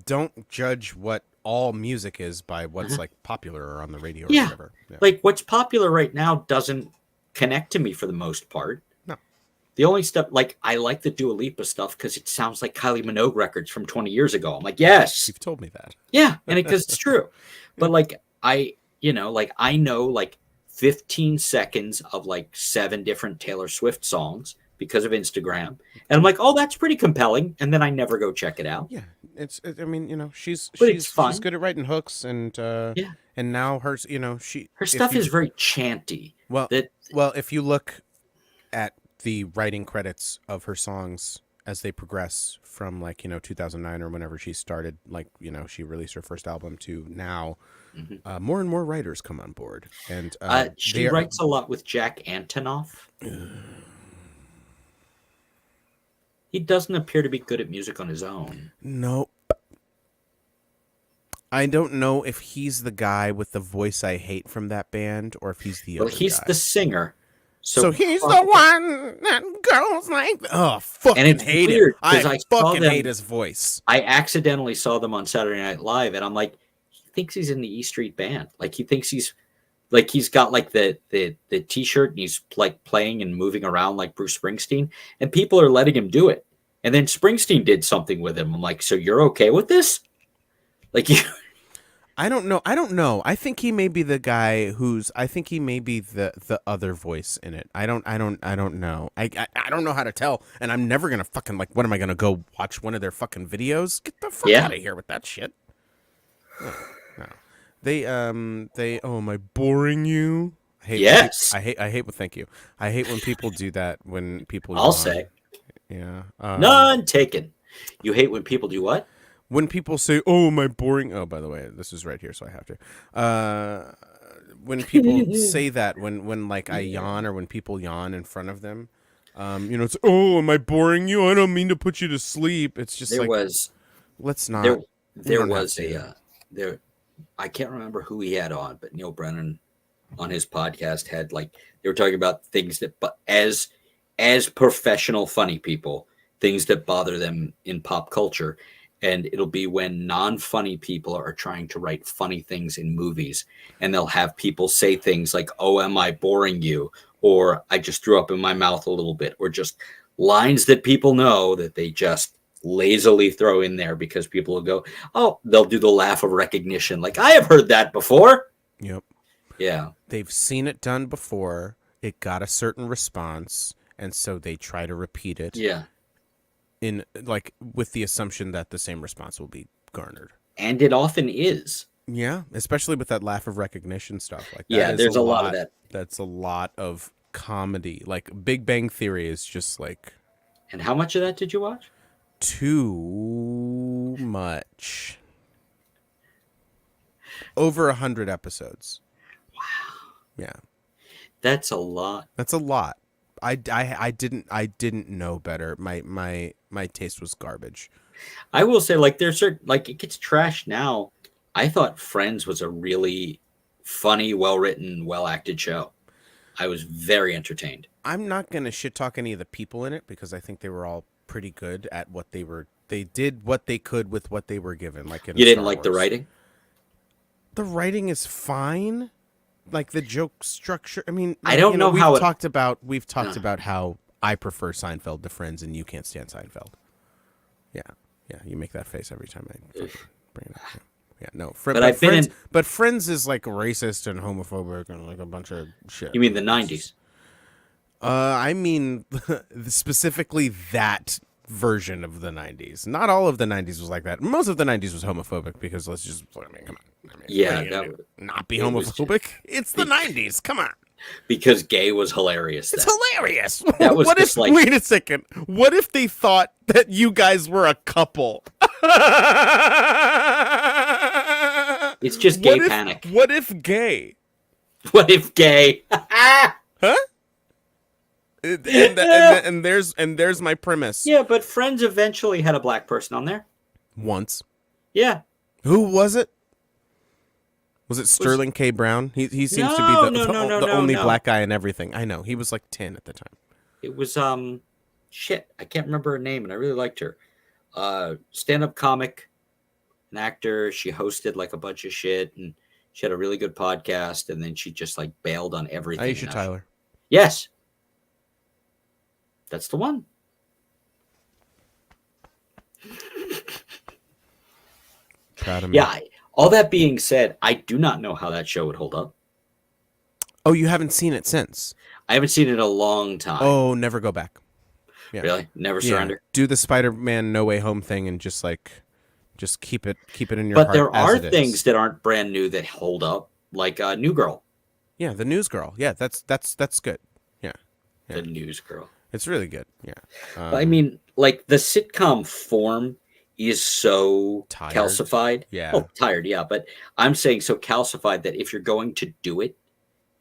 A: don't judge what all music is by what's like popular or on the radio or whatever. Yeah.
B: Like what's popular right now doesn't connect to me for the most part.
A: No.
B: The only stuff, like I like the Dua Lipa stuff because it sounds like Kylie Minogue records from 20 years ago. I'm like, yes.
A: You've told me that.
B: Yeah, and because it's true. But like I know like 15 seconds of like 7 different Taylor Swift songs because of Instagram. And I'm like, oh, that's pretty compelling. And then I never go check it out.
A: Yeah. I mean, she's
B: fine.
A: good at writing hooks and and now her
B: stuff is very chanty.
A: Well, if you look at the writing credits of her songs as they progress from like 2009 or whenever she started, like she released her first album to now, more and more writers come on board, and
B: she writes a lot with Jack Antonoff. He doesn't appear to be good at music on his own.
A: Nope. I don't know if he's the guy with the voice I hate from that band, or if he's the other
B: he's
A: guy.
B: the singer.
A: So he's the one that goes like, oh, fucking
B: and it's
A: hate
B: weird,
A: him. I fucking hate his voice.
B: I accidentally saw them on Saturday Night Live, and I'm like, he thinks he's in the E Street Band. Like he thinks he's got like the T-shirt, and he's like playing and moving around like Bruce Springsteen, and people are letting him do it. And then Springsteen did something with him. I'm like, so you're okay with this? Like you.
A: I don't know. I think he may be the guy I think he may be the other voice in it. I don't know. I don't know how to tell. And I'm never going to fucking, like, what am I going to go watch one of their fucking videos? Get the fuck out of here with that shit. No. They, oh, am I boring you?
B: Yes.
A: I hate thank you. I hate when people do that when people.
B: I'll say.
A: Yeah.
B: None taken. You hate when people do what?
A: When people say, "Oh, am I boring?" Oh, by the way, this is right here, so I have to. When people say that, when like I yawn or when people yawn in front of them, it's, "Oh, am I boring you? I don't mean to put you to sleep." It's just let's not.
B: There was I can't remember who he had on, but Neil Brennan on his podcast had like they were talking about things that, but as professional funny people, things that bother them in pop culture. And it'll be when non-funny people are trying to write funny things in movies, and they'll have people say things like, "Oh, am I boring you?" or "I just threw up in my mouth a little bit," or just lines that people know that they just lazily throw in there because people will go, "Oh," they'll do the laugh of recognition. Like, I have heard that before.
A: Yep.
B: Yeah.
A: They've seen it done before. It got a certain response, and so they try to repeat it.
B: Yeah.
A: In like with the assumption that the same response will be garnered,
B: and it often is.
A: Yeah, especially with that laugh of recognition stuff. Like that
B: yeah, there's a lot of that.
A: That's a lot of comedy. Like Big Bang Theory is just like.
B: And how much of that did you watch?
A: Too much. Over 100 episodes.
B: Wow.
A: Yeah.
B: That's a lot.
A: That's a lot. I didn't know better. My taste was garbage.
B: I will say, like, there's certain, like, it gets trashed now. I thought Friends was a really funny, well-written, well-acted show. I was very entertained.
A: I'm not gonna shit talk any of the people in it because I think they were all pretty good at what they were. They did what they could with what they were given. Like in
B: you didn't
A: Star
B: like
A: Wars.
B: The writing?
A: The writing is fine. Like the joke structure. I mean,
B: I don't know how
A: we've talked about how I prefer Seinfeld to Friends, and you can't stand Seinfeld. Yeah, you make that face every time I bring it up. Yeah, no. But Friends is like racist and homophobic and like a bunch of shit.
B: You mean the 90s?
A: I mean specifically that version of the 90s. Not all of the 90s was like that. Most of the 90s was homophobic because let's just, I mean, come on. I mean,
B: Yeah,
A: what are you gonna
B: that
A: do? Not be
B: it was
A: homophobic? It's the 90s. Come on.
B: because gay was hilarious.
A: It's
B: Then.
A: hilarious.
B: That was
A: what
B: just
A: if,
B: like-
A: wait a second. What if they thought that you guys were a couple?
B: It's just gay
A: What if-
B: panic.
A: What if gay?
B: What if gay?
A: Huh? And there's my premise.
B: Yeah, but Friends eventually had a black person on there.
A: Once.
B: Yeah.
A: Who was it? Was it Sterling K. Brown? He seems to be the only black guy in everything. I know. He was like 10 at the time.
B: It was shit. I can't remember her name, and I really liked her. Stand-up comic, an actor. She hosted like a bunch of shit, and she had a really good podcast. And then she just like bailed on everything.
A: Aisha Tyler.
B: Yes, that's the one.
A: Proud of me.
B: Yeah. All that being said, I do not know how that show would hold up.
A: Oh, you haven't seen it since?
B: I haven't seen it in a long time.
A: Oh, never go back. Yeah.
B: Really? Never surrender?
A: Do the Spider-Man No Way Home thing and just keep it in your
B: But
A: heart.
B: there are
A: as it
B: things
A: is.
B: that aren't brand new that hold up, like New Girl.
A: Yeah, the News Girl. Yeah, that's good. Yeah.
B: The News Girl.
A: It's really good. Yeah.
B: I mean, like the sitcom form is so
A: Tired.
B: calcified.
A: Yeah.
B: Oh, tired, yeah. But I'm saying so calcified that if you're going to do it,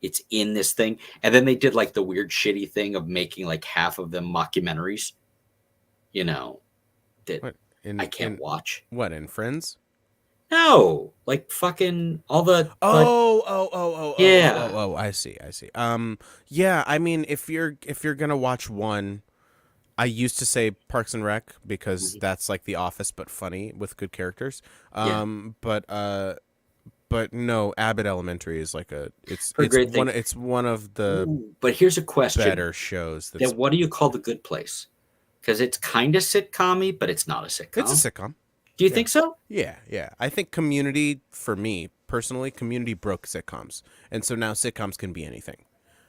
B: it's in this thing. And then they did like the weird shitty thing of making like half of them mockumentaries, you know, that
A: What,
B: I can't watch.
A: What, in Friends?
B: No, like fucking all the
A: Yeah.
B: Yeah.
A: Oh, I see. Yeah, I mean, if you're gonna watch one, I used to say Parks and Rec because that's like The Office but funny with good characters. But no, Abbott Elementary is like it's one of the
B: Ooh, but here's a question.
A: better shows.
B: Then what do you call The Good Place? Because it's kind of sitcom-y, but it's not a sitcom.
A: It's a sitcom.
B: Do you think so?
A: Yeah. I think Community, for me personally, Community broke sitcoms, and so now sitcoms can be anything.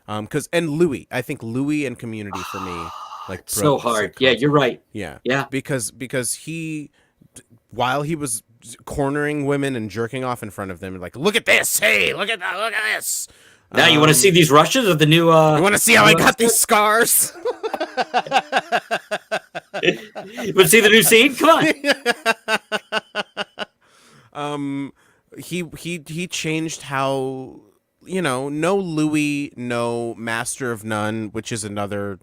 A: And Louis, I think Louis and Community for me like broke
B: So hard.
A: sitcoms.
B: Yeah, you're right.
A: Yeah. Because he, while he was cornering women and jerking off in front of them, like, look at this, hey, look at that, look at this.
B: Now you want to see these rushes of the new?
A: You want to see how I got these scars?
B: You want to see the new scene? Come on.
A: He changed how, no Louis, no Master of None, which is another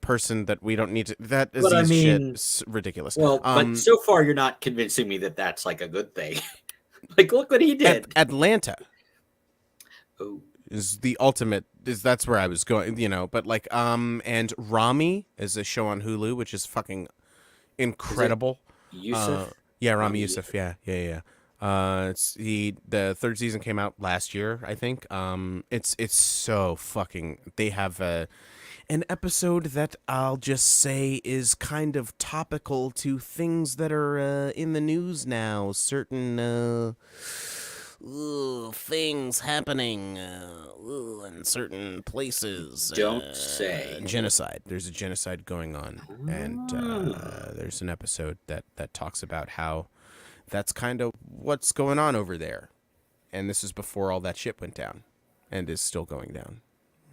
A: person that we don't need to. That is shit. It's ridiculous.
B: Well, but so far you're not convincing me that that's like a good thing. Like, look what he did.
A: Atlanta.
B: Oh.
A: Is the ultimate, that's where I was going, but like and Rami is a show on Hulu which is fucking incredible.
B: Yusuf?
A: Rami Youssef. Yeah. It's the third season came out last year, I think. It's so fucking, they have an episode that I'll just say is kind of topical to things that are in the news now, certain things happening in certain places.
B: Don't say.
A: Genocide. There's a genocide going on, and there's an episode that talks about how that's kind of what's going on over there, and this is before all that shit went down, and is still going down,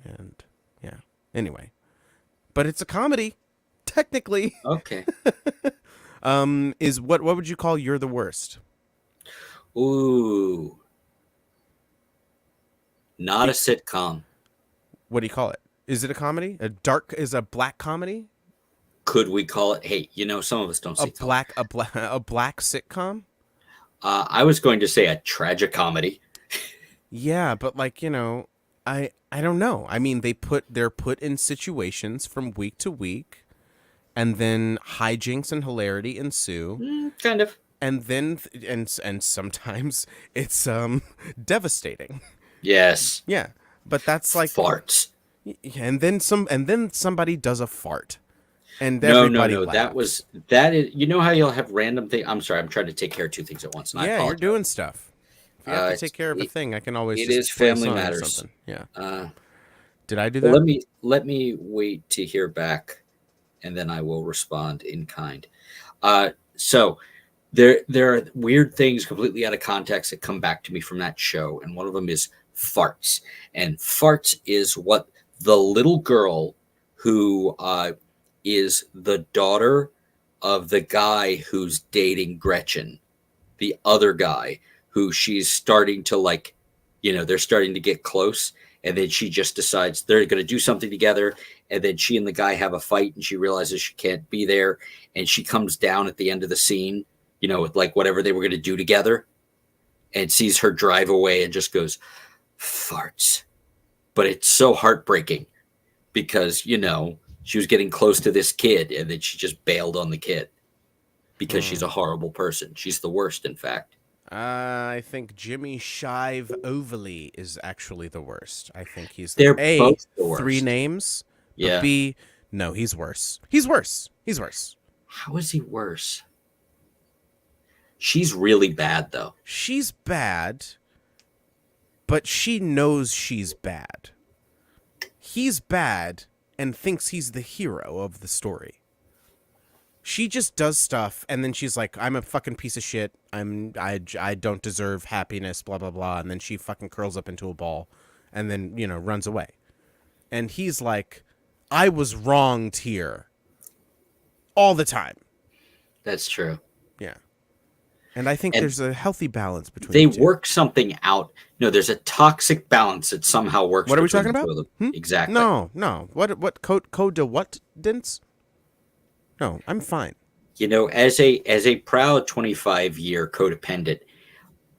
A: and yeah. Anyway, but it's a comedy, technically.
B: Okay.
A: Is what would you call You're the Worst?
B: Ooh. Not a sitcom.
A: What do you call it? Is it a comedy? A black comedy?
B: Could we call it? Hey, some of us don't see
A: a black sitcom.
B: I was going to say a tragicomedy.
A: Yeah, but like I don't know. I mean, they're put in situations from week to week, and then hijinks and hilarity ensue.
B: Kind of.
A: And then and sometimes it's devastating.
B: Yes.
A: Yeah, but that's like
B: farts.
A: And then somebody does a fart. And
B: No.
A: laughs.
B: That is, how you'll have random things. I'm sorry, I'm trying to take care of two things at once. And I apologize.
A: You're doing stuff. If you have to take care of a thing, I can always.
B: It
A: just
B: is
A: play a
B: Family
A: song or
B: Matters.
A: something. Yeah. Did I do
B: Well,
A: that?
B: let me wait to hear back and then I will respond in kind. So there are weird things completely out of context that come back to me from that show, and one of them is farts. And farts is what the little girl who is the daughter of the guy who's dating Gretchen, the other guy who she's starting to like, they're starting to get close. And then she just decides they're going to do something together. And then she and the guy have a fight and she realizes she can't be there. And she comes down at the end of the scene, with like whatever they were going to do together, and sees her drive away and just goes, farts. But it's so heartbreaking because, she was getting close to this kid and then she just bailed on the kid because she's a horrible person. She's the worst, in fact.
A: I think Jimmy Shive Overly is actually the worst. I think he's
B: They're
A: A,
B: both the worst.
A: 3 names.
B: Yeah.
A: But B, no, he's worse. He's worse. He's worse.
B: How is he worse? She's really bad, though.
A: She's bad, but she knows she's bad. He's bad and thinks he's the hero of the story. She just does stuff, and then she's like, I'm a fucking piece of shit. I don't deserve happiness, blah, blah, blah. And then she fucking curls up into a ball and then, runs away. And he's like, I was wronged here all the time.
B: That's true.
A: Yeah. And I think there's a healthy balance between
B: they
A: the two.
B: work something out. No, there's a toxic balance that somehow works.
A: What are we talking about?
B: Exactly.
A: No. What code to what didn't? No, I'm fine.
B: As a proud 25-year codependent,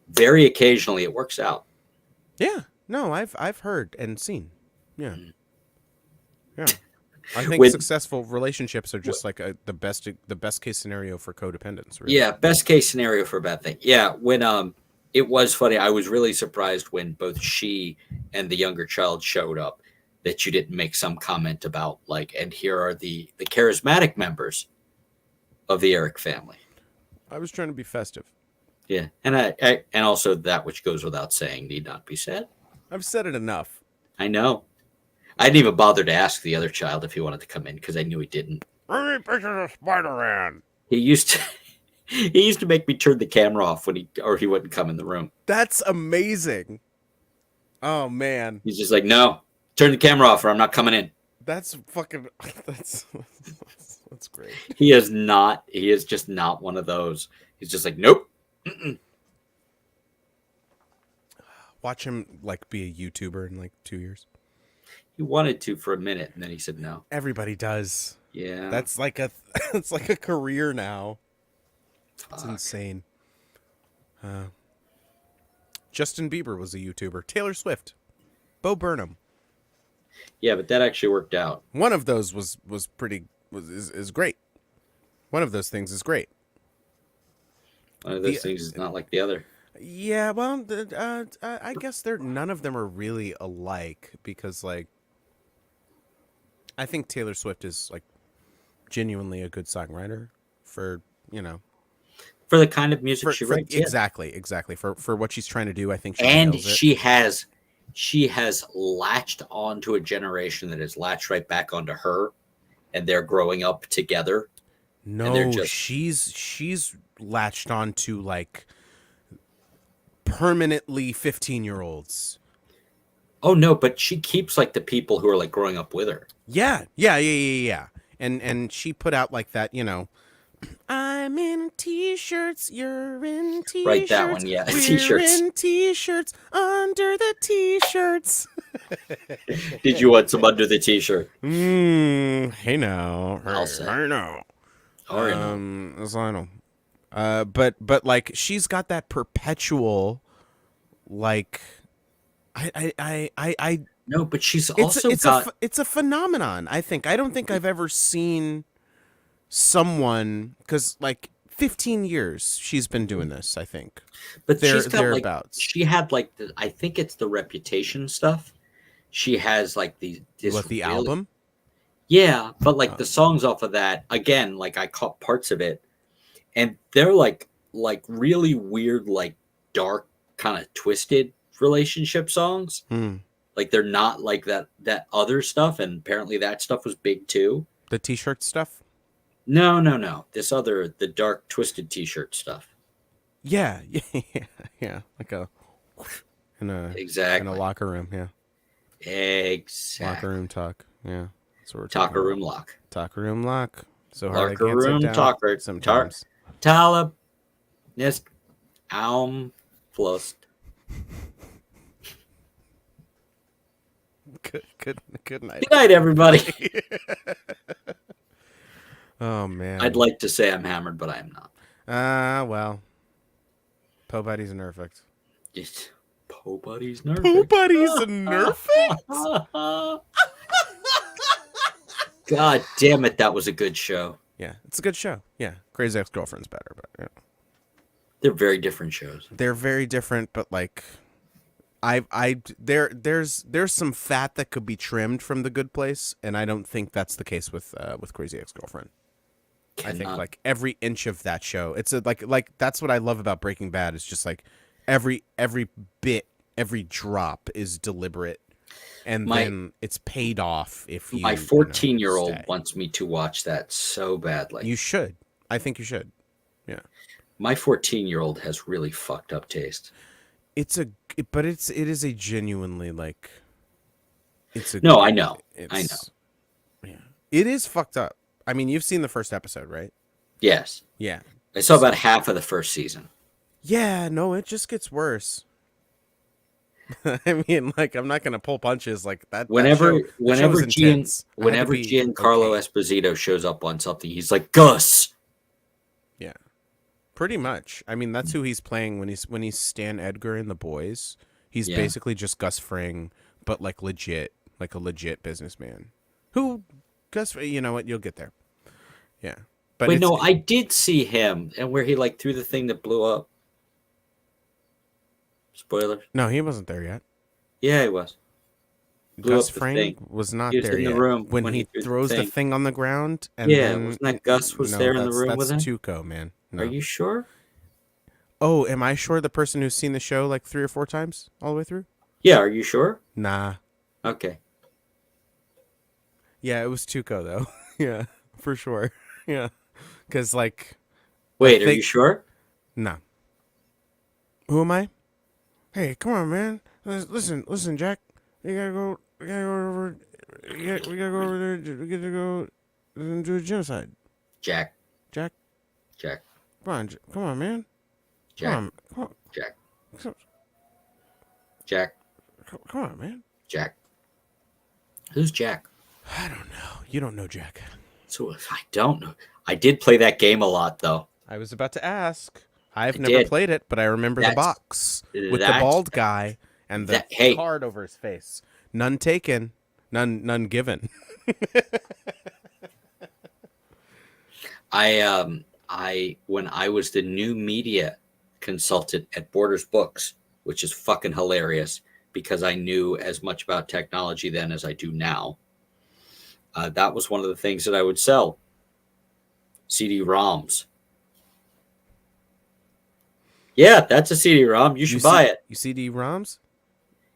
B: very occasionally it works out.
A: Yeah. No, I've heard and seen. Yeah. Yeah. I think successful relationships are just like the best case scenario for codependence. Really.
B: Yeah, best case scenario for a bad thing. Yeah, when it was funny. I was really surprised when both she and the younger child showed up that you didn't make some comment about like, and here are the charismatic members of the Eric family.
A: I was trying to be festive.
B: Yeah, and also that which goes without saying need not be said.
A: I've said it enough.
B: I know. I didn't even bother to ask the other child if he wanted to come in because I knew he didn't.
A: Bring me pictures of Spider-Man.
B: He used to make me turn the camera off when he wouldn't come in the room.
A: That's amazing. Oh man.
B: He's just like, no, turn the camera off or I'm not coming in.
A: That's fucking that's great.
B: He is just not one of those. He's just like, nope. Mm-mm.
A: Watch him like be a YouTuber in like 2 years.
B: He wanted to for a minute, and then he said no.
A: Everybody does.
B: Yeah,
A: that's like it's like a career now. It's insane. Justin Bieber was a YouTuber. Taylor Swift, Bo Burnham.
B: Yeah, but that actually worked out.
A: One of those is great. One of those things is great.
B: One of those things is not like the other.
A: Yeah, well, I guess none of them are really alike because, like, I think Taylor Swift is like genuinely a good songwriter for
B: for the kind of music she writes.
A: Exactly for what she's trying to do. I think
B: she has latched onto a generation that has latched right back onto her, and they're growing up together.
A: No, she's latched onto like permanently 15-year-olds.
B: Oh no, but she keeps like the people who are like growing up with her.
A: Yeah. And she put out like that, I'm in t-shirts, you're in t-shirts.
B: Right, that one, yeah.
A: We're in t-shirts, under the t-shirts.
B: Did you want some under the t-shirt?
A: Hey now.
B: I'll say.
A: I know.
B: That's
A: I know. But like she's got that perpetual, like, I
B: no, but she's also
A: it's a phenomenon. I don't think I've ever seen someone, because like 15 years she's been doing this. I think,
B: but she's got
A: thereabouts.
B: Like, she had like I think it's the Reputation stuff. She has like the
A: album.
B: Yeah, but like the songs off of that, again, like I caught parts of it, and they're like really weird, like dark, kind of twisted relationship songs. Like they're not like that other stuff, and apparently that stuff was big too.
A: The T-shirt stuff.
B: No. The dark twisted T-shirt stuff.
A: Yeah, yeah. Like a in a
B: Exactly.
A: locker room. Yeah,
B: Exactly.
A: locker room talk. Yeah, that's what we're talking
B: Talker
A: about.
B: room lock.
A: Locker room lock. So hard I
B: Locker
A: can't sit
B: room
A: down.
B: talker.
A: Sometimes.
B: Talib. Nist. Aum. Flust.
A: Good night.
B: Good night, everybody.
A: Oh man.
B: I'd like to say I'm hammered, but I am not.
A: Well. Po Buddy's nerfed.
B: Just Po Buddy's nerfed.
A: Po Buddy's nerfed?
B: God damn it, that was a good show.
A: Yeah, it's a good show. Yeah, Crazy Ex-Girlfriend's better, but yeah.
B: They're very different shows.
A: They're very different, but like, there's some fat that could be trimmed from The Good Place, and I don't think that's the case with Crazy Ex-Girlfriend. I think like every inch of that show, it's like that's what I love about Breaking Bad. It's just like every bit, every drop is deliberate, and then it's paid off if you.
B: My 14-year-old wants me to watch that so badly.
A: You should. I think you should. Yeah.
B: My 14-year-old has really fucked up taste.
A: It is a genuinely like.
B: No, I know. I know.
A: Yeah. It is fucked up. I mean, you've seen the first episode, right?
B: Yes.
A: Yeah.
B: I saw about half of the first season.
A: Yeah, no, it just gets worse. I mean, like, I'm not gonna pull punches like that.
B: Whenever Giancarlo
A: okay.
B: Esposito shows up on something, he's like, Gus.
A: Yeah. Pretty much. I mean, that's who he's playing when he's Stan Edgar in The Boys. He's basically just Gus Fring, but like a legit businessman. Who Gus, you know what? You'll get there. Yeah. But
B: wait, no, I did see him, and where he like threw the thing that blew up. Spoiler.
A: No, he wasn't there yet.
B: Yeah, he was.
A: Gus Fring was not there
B: in
A: yet.
B: The room
A: when he throws the thing on the ground. And
B: wasn't that Gus was there in the room with him?
A: That's Tuco, man. No.
B: Are you sure?
A: Oh, am I sure the person who's seen the show like 3 or 4 times all the way through?
B: Yeah, are you sure?
A: Nah.
B: Okay.
A: Yeah, it was Tuco though. Yeah, for sure. Yeah, because like.
B: Wait, are you sure?
A: Nah. Who am I? Hey, come on, man. Listen, Jack. We gotta go over. We gotta go over there. We gotta go and do a genocide.
B: Jack.
A: Come on, man.
B: Jack.
A: Come on.
B: Jack.
A: Come on, man.
B: Jack. Who's Jack?
A: I don't know. You don't know Jack.
B: So I don't know. I did play that game a lot, though.
A: I was about to ask. I've never played it, but I remember the box with the bald guy and the card over his face. None taken, none given.
B: When I was the new media consultant at Borders Books, which is fucking hilarious because I knew as much about technology then as I do now. That was one of the things that I would sell. CD-ROMs. Yeah, that's a CD-ROM. You should buy it.
A: You CD-ROMs?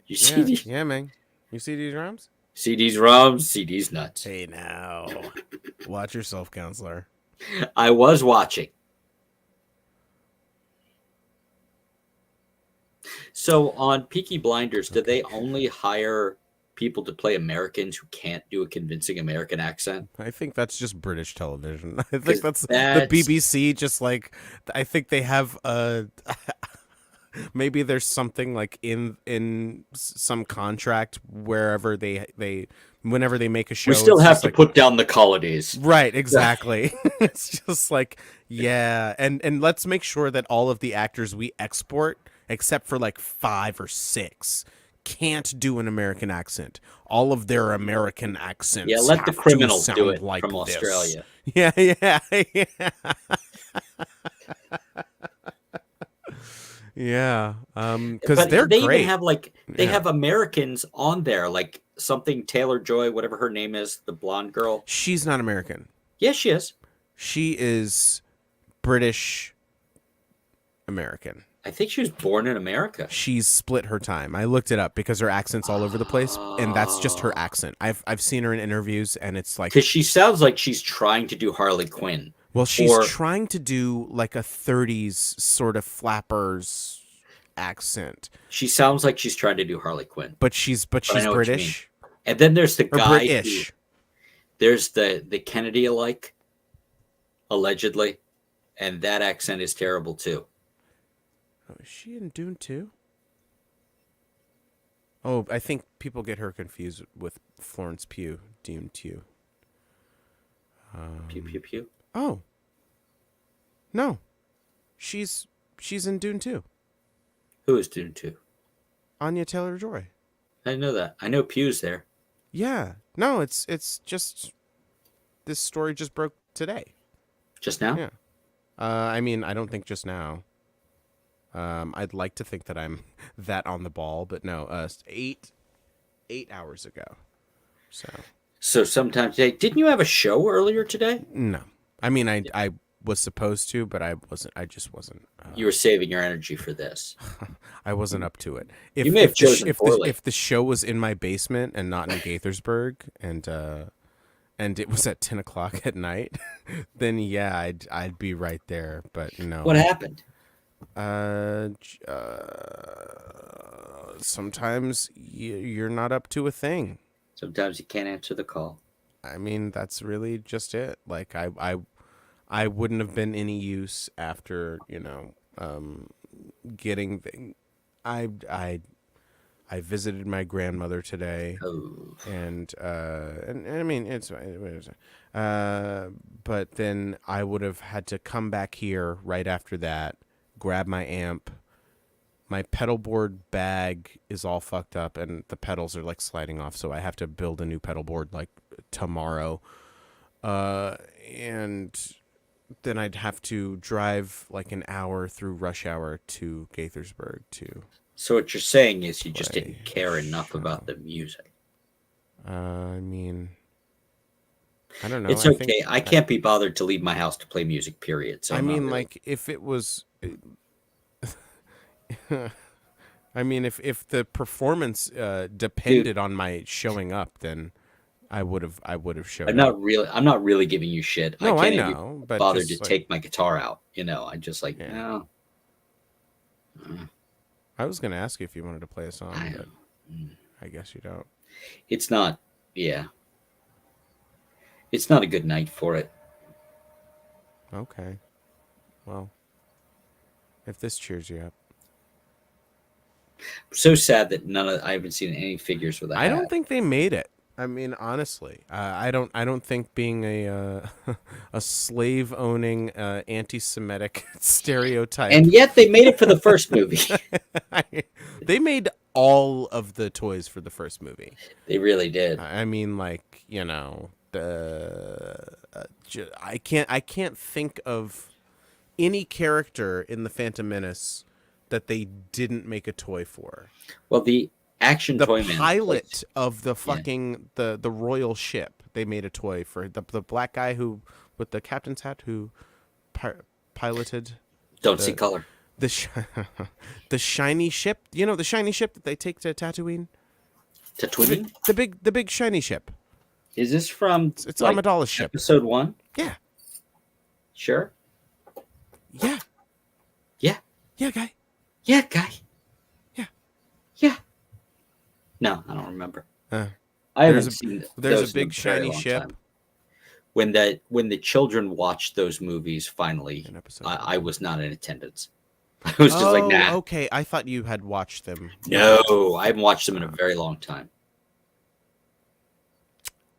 B: You CD?
A: Yeah, man. You CD-ROMs?
B: CDs-ROMs, CDs nuts.
A: Hey, now. Watch yourself, counselor.
B: I was watching. So on Peaky Blinders, do they only hire people to play Americans who can't do a convincing American accent?
A: I think that's just British television. I think that's the BBC. Just like I think they have maybe there's something like in some contract wherever they whenever they make a show.
B: We still have to put down the colonies.
A: Right, exactly. It's just like and let's make sure that all of the actors we export, except for like 5 or 6, can't do an American accent. All of their American accents.
B: Yeah, let the criminals do it
A: like
B: from
A: this.
B: Australia.
A: Yeah. Yeah. Because they're
B: they
A: great.
B: Even have they have Americans on there, like something Taylor Joy, whatever her name is, the blonde girl.
A: She's not American.
B: Yes, she is.
A: She is British American.
B: I think she was born in America.
A: She's split her time. I looked it up because her accent's all over the place, and that's just her
B: Oh.
A: accent. I've seen her in interviews, and it's like,
B: Because she sounds like she's trying to do Harley Quinn.
A: well, she's
B: Or
A: trying to do like a 30s sort of flappers accent,
B: she sounds like she's trying to do Harley Quinn.
A: but she's
B: But I know what you mean.
A: British
B: And then there's the
A: or
B: guy
A: British.
B: there's the Kennedy alike, allegedly, and that accent is terrible too.
A: Oh, is she in Dune 2? Oh, I think people get her confused with Florence Pugh, Dune 2.
B: Pew pew pew.
A: Oh. No. She's in Dune 2.
B: Who is Dune 2?
A: Anya Taylor-Joy.
B: I didn't know that. I know Pew's there.
A: Yeah. No, it's just this story just broke today.
B: Just now?
A: Yeah. I mean, I don't think just now. I'd like to think that I'm that on the ball, but no. 8 hours ago.
B: So sometimes, hey, didn't you have a show earlier today?
A: No. I mean, I was supposed to, but I wasn't. I just wasn't.
B: You were saving your energy for this.
A: I wasn't up to it.
B: You may have chosen poorly.
A: If the show was in my basement and not in Gaithersburg, and it was at 10 o'clock at night, then yeah, I'd be right there. But no.
B: What happened?
A: Sometimes you're not up to a thing.
B: Sometimes you can't answer the call.
A: I mean, that's really just it. Like I wouldn't have been any use after, getting I visited my grandmother today.
B: Oh.
A: And I mean, but then I would have had to come back here right after that, grab my amp. My pedal board bag is all fucked up and the pedals are like sliding off, so I have to build a new pedal board like tomorrow. And then I'd have to drive like an hour through rush hour to Gaithersburg to.
B: So what you're saying is you just didn't care enough about the music.
A: I mean, I don't know.
B: It's okay. I can't be bothered to leave my house to play music, period. So
A: I
B: I'm not
A: mean,
B: really-
A: like, if it was, I mean, if the performance depended on my showing up, then I would have showed
B: I'm
A: up.
B: not really giving you shit.
A: No,
B: I
A: I
B: can't
A: know,
B: even
A: but
B: bother
A: just
B: to
A: like,
B: take my guitar out. I just like,
A: Yeah.
B: no.
A: I was gonna ask you if you wanted to play a song,
B: I
A: but I guess you don't.
B: It's not, yeah. It's not a good night for it.
A: Okay, well, if this cheers you up.
B: So sad that I haven't seen any figures with a
A: I don't
B: hat.
A: think they made it. I mean, honestly, I don't think being a a slave owning anti-Semitic stereotype.
B: And yet they made it for the first movie.
A: They made all of the toys for the first movie.
B: They really did.
A: I mean, like, I can't think of any character in the Phantom Menace that they didn't make a toy for.
B: Well, the action
A: The
B: toy man
A: pilot of the fucking the royal ship, they made a toy for the black guy who with the captain's hat who piloted
B: don't see color.
A: the the shiny ship. You know, the shiny ship that they take to Tatooine.
B: Tatooine?
A: The big shiny ship.
B: Is this from
A: It's Amidala's ship.
B: episode 1?
A: Yeah,
B: Sure.
A: yeah,
B: Yeah.
A: yeah, guy.
B: Yeah, guy.
A: Yeah.
B: Yeah. No, I don't remember.
A: Uh,
B: I haven't
A: there's a-
B: seen
A: there's
B: those
A: a big
B: in very
A: shiny
B: long
A: ship.
B: time. When the children watched those movies finally,
A: In episode
B: I was not in attendance. I was just like, nah.
A: Okay. I thought you had watched them.
B: No, I haven't watched them in a very long time.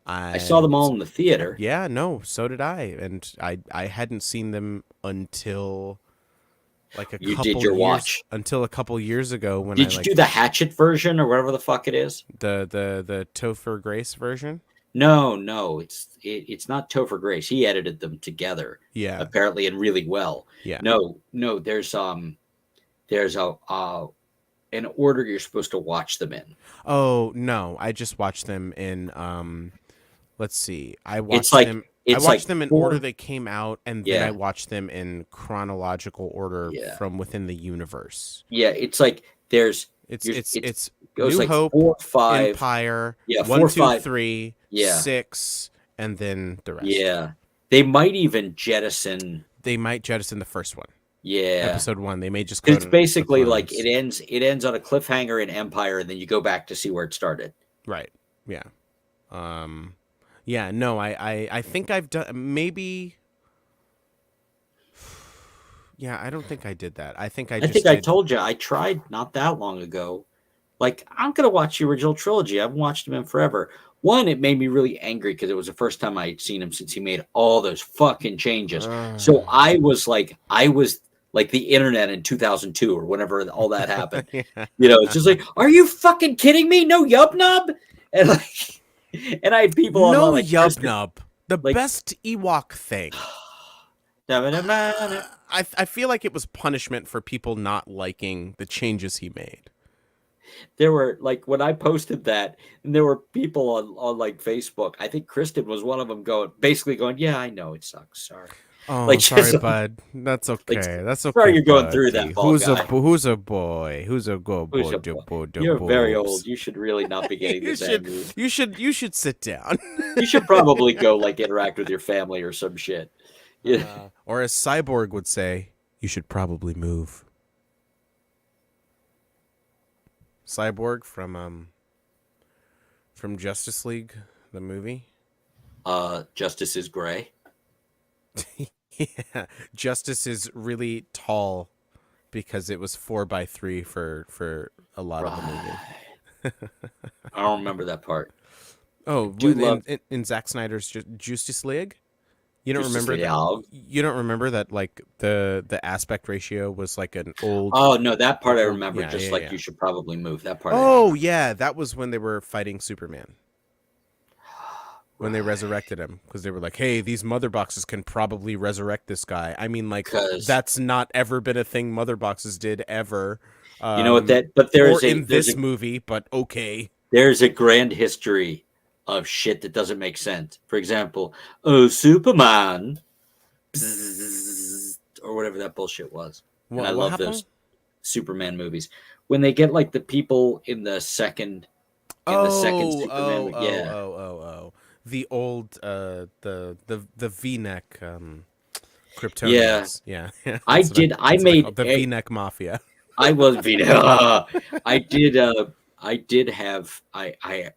B: I saw them all in the theater.
A: Yeah, no, so did I, and I hadn't seen them until like a
B: You
A: couple
B: did your
A: years,
B: watch.
A: until a couple years ago when
B: Did
A: I
B: you do the Hatchet version or whatever the fuck it is?
A: the Topher Grace version.
B: No, it's not Topher Grace. He edited them together,
A: Yeah,
B: apparently, and really well.
A: yeah.
B: No, there's a an order you're supposed to watch them in.
A: Oh no, I just watched them in let's see. I watched them I
B: It's like
A: watched them in order
B: four.
A: they came out, and then I
B: Yeah,
A: watched them in chronological order
B: yeah,
A: from within the universe.
B: yeah. It's like there's
A: It's
B: yours.
A: it's it's
B: Goes
A: New
B: like
A: Hope,
B: 4, 5.
A: Empire,
B: Yeah,
A: one,
B: 4,
A: two,
B: 5.
A: three,
B: Yeah,
A: 6, and then the rest.
B: yeah. They might even jettison.
A: They might jettison the first one,
B: Yeah,
A: episode 1. They may just
B: because
A: go
B: it's
A: to the
B: basically like
A: clones.
B: it ends on a cliffhanger in Empire, and then you go back to see where it started.
A: Right. Yeah. Um. Yeah. No. I think I've done maybe. Yeah. I don't think I did that. I think I
B: I think
A: just
B: I
A: did.
B: told you I tried not that long ago. Like, I'm gonna watch the original trilogy. I haven't watched him in forever. One, it made me really angry because it was the first time I'd seen him since he made all those fucking changes. So I was like the internet in 2002 or whenever all that happened.
A: Yeah.
B: It's just like, are you fucking kidding me? No yub nub, and like, and I had people online
A: No
B: like
A: Yub
B: Kristen,
A: Nub. The
B: like,
A: best Ewok thing.
B: "Da-ba-da-ba-da."
A: I feel like it was punishment for people not liking the changes he made.
B: There were like when I posted that, and there were people on like Facebook. I think Kristen was one of them basically going, "Yeah, I know it sucks. Sorry."
A: Oh,
B: Like
A: sorry,
B: just
A: bud. That's
B: like
A: okay. That's
B: sorry
A: okay,
B: you're going through that,
A: buddy.
B: ball guy.
A: Who's a boy? Who's a good
B: Who's
A: boy?
B: your
A: Do
B: boy?
A: bo do
B: You're very old.
A: boobs.
B: You should really not be getting
A: You
B: this
A: should
B: angry.
A: you should sit down.
B: You should probably go like interact with your family or some shit. Yeah.
A: Or as Cyborg would say, you should probably move. Cyborg from Justice League, the movie.
B: Justice is gray.
A: Yeah, Justice is really tall because it was 4x3 for a lot of the movie.
B: Right. I don't remember that part.
A: Oh,
B: Do love
A: in Zack Snyder's Justice League, you don't
B: Justice
A: remember that?
B: League.
A: You don't remember that like the aspect ratio was like an old.
B: Oh no, that part I
A: Old,
B: remember.
A: yeah,
B: Just
A: yeah,
B: like
A: yeah.
B: you should probably move. That part I
A: Oh
B: remember.
A: yeah, that was when they were fighting Superman. When they
B: Right.
A: resurrected him, because they were like, "Hey, these mother boxes can probably resurrect this guy." I mean, like
B: Because
A: that's not ever been a thing mother boxes did ever,
B: you know what but there
A: or
B: is a
A: in this movie. But okay,
B: there's a grand history of shit that doesn't make sense. For example, oh Superman, bzzz, or whatever that bullshit was. And I
A: what
B: love
A: happened?
B: those Superman movies when they get like the people in the second
A: Oh,
B: Superman movie. Yeah,
A: oh. The old the V-neck
B: yeah.
A: Kryptonians. Yeah.
B: I
A: That's
B: did. I
A: that's what I call
B: made.
A: it, the V-neck mafia.
B: I was I did. I did have. I